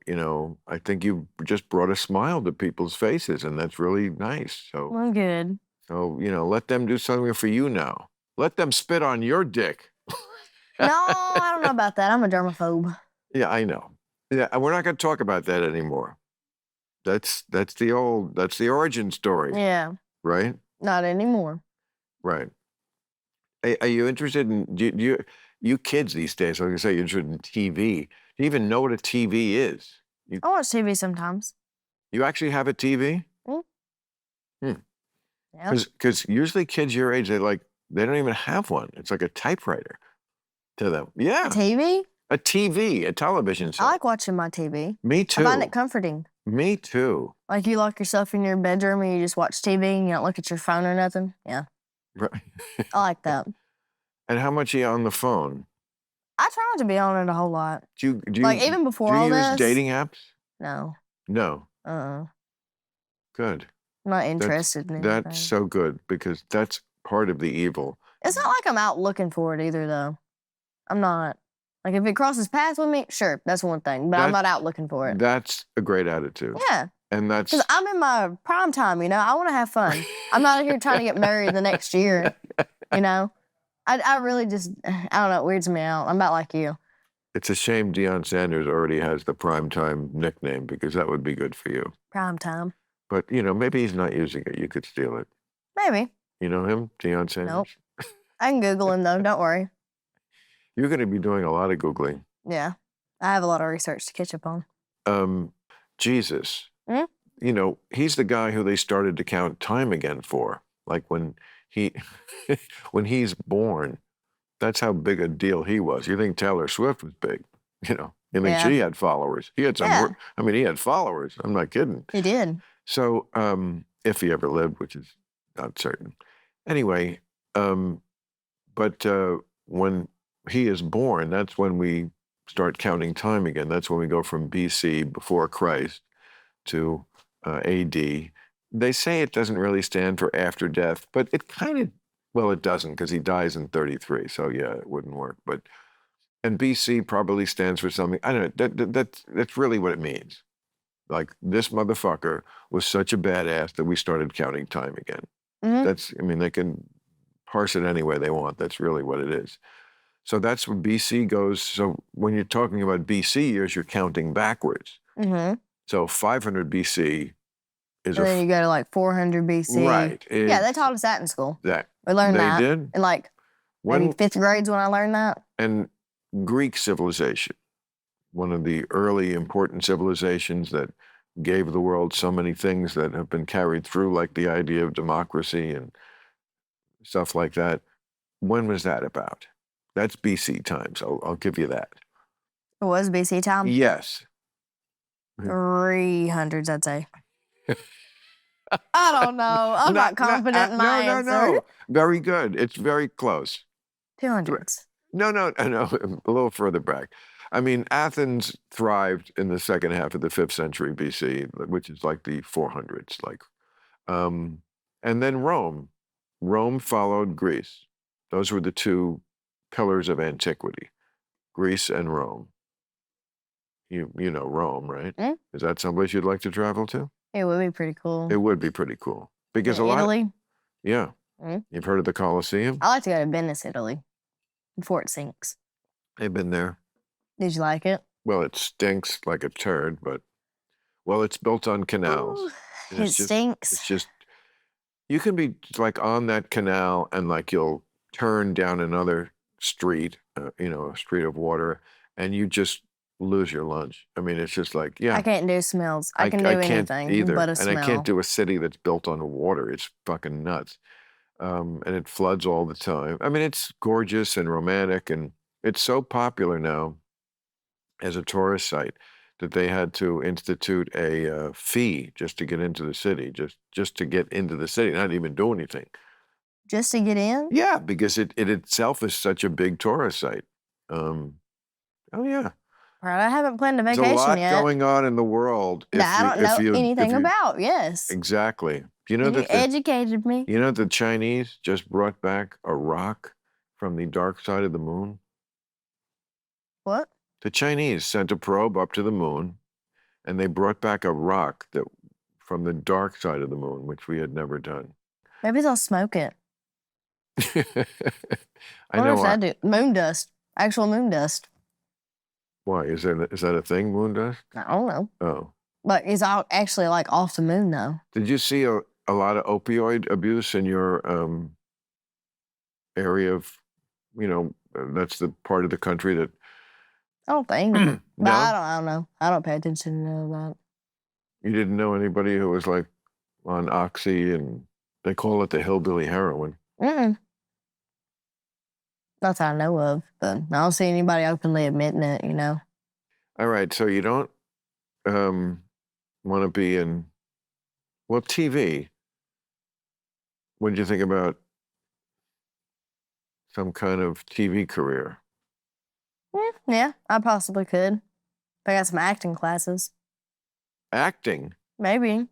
I think you just brought a smile to people's faces, and that's really nice. So, I'm good. So, let them do something for you now. Let them spit on your dick. No, I don't know about that. I'm a germaphobe. Yeah, I know. Yeah, and we're not going to talk about that anymore. That's the origin story. Yeah. Right? Not anymore. Right. Are you interested in you kids these days? Like I say, you're interested in TV. Do you even know what a TV is? I watch TV sometimes. You actually have a TV? Yeah. Because usually kids your age, they don't even have one. It's like a typewriter to them. Yeah. A TV? A TV, a television set. I like watching my TV. Me too. I find it comforting. Me too. Like, you lock yourself in your bedroom and you just watch TV and you don't look at your phone or nothing. Yeah. Right. I like that. And how much are you on the phone? I try not to be on it a whole lot. Do you like, even before all do you this. use dating apps? No. No. Good. I'm not interested in anything. That's so good, because that's part of the evil. It's not like I'm out looking for it either, though. I'm not. Like, if it crosses paths with me, sure, that's one thing. But I'm not out looking for it. That's a great attitude. Yeah. And that's... Because I'm in my prime time, I want to have fun. I'm not out here trying to get married the next year, I really just, I don't know, it weirds me out. I'm about like you. It's a shame Deion Sanders already has the primetime nickname, because that would be good for you. Prime time. But, maybe he's not using it. You could steal it. Maybe. You know him, Deion Sanders? Nope. I can Google him, though. Don't worry. You're going to be doing a lot of Googling. Yeah. I have a lot of research to catch up on. Jesus. Hmm? He's the guy who they started to count time again for. Like when he's born, that's how big a deal he was. You think Taylor Swift was big, You think she had followers. He had some, he had followers. I'm not kidding. He did. So, if he ever lived, which is not certain. Anyway, but when he is born, that's when we start counting time again. That's when we go from BC, before Christ, to AD. They say it doesn't really stand for after death, but it kind of, well, it doesn't, because he dies in 33. So yeah, it wouldn't work. And BC probably stands for something. I don't know. That's really what it means. Like, this motherfucker was such a badass that we started counting time again. Mm-hmm. They can parse it any way they want. That's really what it is. So that's where BC goes. So when you're talking about BC years, you're counting backwards. Mm-hmm. So 500 BC is and then you go to like 400 BC. Right. Yeah, they taught us that in school. We learned that. They did? In like maybe fifth grades when I learned that. And Greek civilization, one of the early important civilizations that gave the world so many things that have been carried through, like the idea of democracy and stuff like that. when was that about? That's BC times. I'll give you that. It was BC time. Yes. 300s, I'd say. I don't know. I'm not confident in my answer. No. Very good. It's very close. 200s. No, a little further back. I mean, Athens thrived in the second half of the 5th century BC, which is like the 400s. And then Rome. Rome followed Greece. Those were the two pillars of antiquity, Greece and Rome. You know Rome, right? Mm? Is that someplace you'd like to travel to? It would be pretty cool. It would be pretty cool. Because Italy? Yeah. Mm? You've heard of the Colosseum? I like to go to Venice, Italy, before it sinks. They've been there. Did you like it? Well, it stinks like a turd, but, well, it's built on canals. Ooh, it stinks. It's just, you can be like on that canal and like you'll turn down another street, a street of water, and you just lose your lunch. I mean, it's just like, yeah. I can't do smells. I can do anything either. but a smell. And I can't do a city that's built on water. It's fucking nuts. And it floods all the time. I mean, it's gorgeous and romantic, and it's so popular now as a tourist site that they had to institute a fee just to get into the city, just to get into the city, not even do anything. Just to get in? Yeah, because it itself is such a big tourist site. Oh, yeah. Right, I haven't planned a vacation There's a lot yet. going on in the world. I don't know anything about, yes. Exactly. You educated me. You know the Chinese just brought back a rock from the dark side of the moon? What? The Chinese sent a probe up to the moon, and they brought back a rock from the dark side of the moon, which we had never done. Maybe they'll smoke it. I know. What do? Moon dust. Actual moon dust. Why? Is that a thing, moon dust? I don't know. Oh. But it's actually like off the moon, though. Did you see a lot of opioid abuse in your area of, that's the part of the country that... I don't think. No? But I don't know. I don't pay attention to that. You didn't know anybody who was like on Oxy, and they call it the hillbilly heroin? Mm-mm. Not that I know of, but I don't see anybody openly admitting it, All right, so you don't want to be in, well, TV. What did you think about some kind of TV career? Yeah, I possibly could. If I got some acting classes. Acting? Maybe.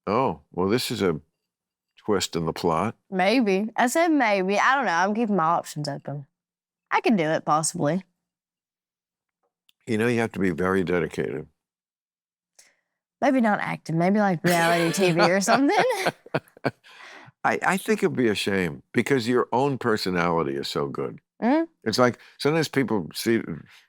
Oh, well, this is a twist in the plot. Maybe. I said maybe. I don't know. I'm keeping my options open. I could do it, possibly. You have to be very dedicated. Maybe not acting. Maybe like reality TV or something. I think it'd be a shame because your own personality is so good. Mm-hmm. It's like sometimes people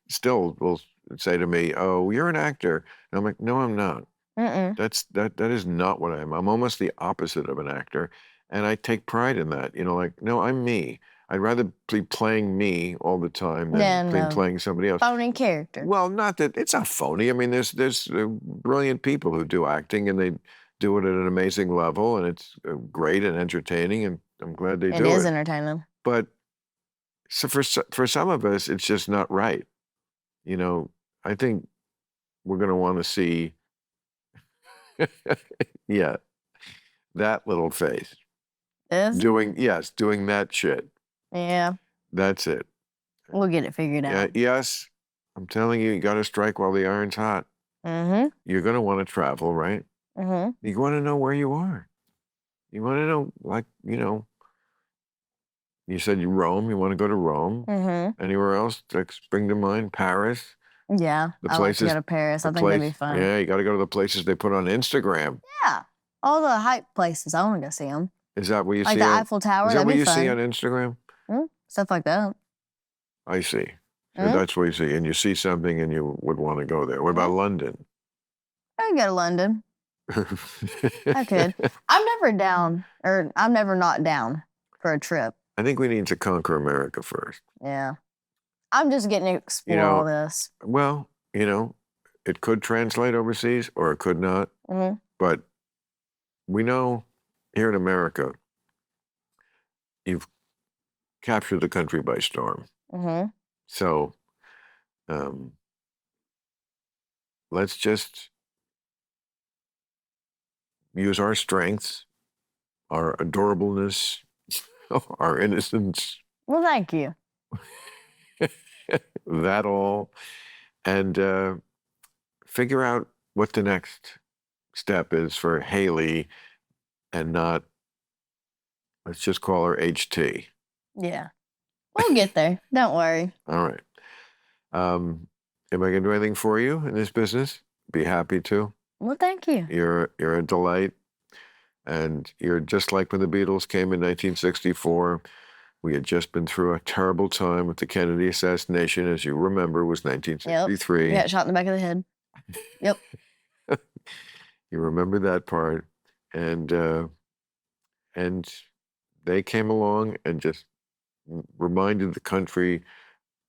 still will say to me, "Oh, you're an actor." And I'm like, "No, I'm not. Mm-mm. That is not what I am. I'm almost the opposite of an actor, and I take pride in that. No, I'm me. I'd rather be playing me all the time than playing somebody else. Phony character. Well, not that it's not phony. I mean, there's brilliant people who do acting, and they do it at an amazing level, and it's great and entertaining, and I'm glad they do it. It is entertaining. But so for some of us, it's just not right. I think we're going to want to see, yeah, that little face. Doing that shit. Yeah. That's it. We'll get it figured out. Yes. I'm telling you, you got to strike while the iron's hot. Mm-hmm. You're going to want to travel, right? Mm-hmm. You want to know where you are. You want to know, you said Rome. You want to go to Rome. Mm-hmm. Anywhere else that spring to mind? Paris? Yeah. I like to go to Paris. I think that'd be fun. Yeah, you got to go to the places they put on Instagram. Yeah. All the hype places. I want to go see them. Is that what you see? Like the Eiffel Tower. Is that what you see on Instagram? Stuff like that. I see. So that's what you see. And you see something and you would want to go there. What about London? I could go to London. I could. I'm never not down for a trip. I think we need to conquer America first. Yeah. I'm just getting to explore all this. Well, it could translate overseas or it could not. Mm-hmm. But we know here in America, you've captured the country by storm. Mm-hmm. So let's just use our strengths, our adorableness, our innocence, Well, thank you. that all, and figure out what the next step is for Haliey, and not, let's just call her HT. Yeah. We'll get there. Don't worry. All right. Am I going to do anything for you in this business? Be happy to. Well, thank you. You're a delight, and you're just like when the Beatles came in 1964. We had just been through a terrible time with the Kennedy assassination, as you remember, was 1963. Yep. You got shot in the back of the head. Yep. You remember that part, and they came along and just reminded the country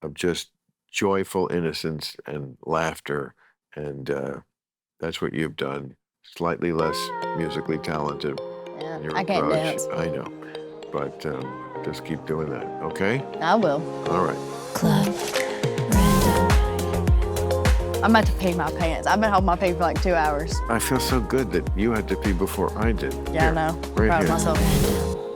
of just joyful innocence and laughter, and that's what you've done. Slightly less musically talented. Yeah. in your I can't approach. dance. I know, but just keep doing that, okay? I will. All right. Club Random. I'm about to pee my pants. I've been holding my pee for like 2 hours. I feel so good that you had to pee before I did. Yeah, Here, I know. right Proud of here. myself. Random.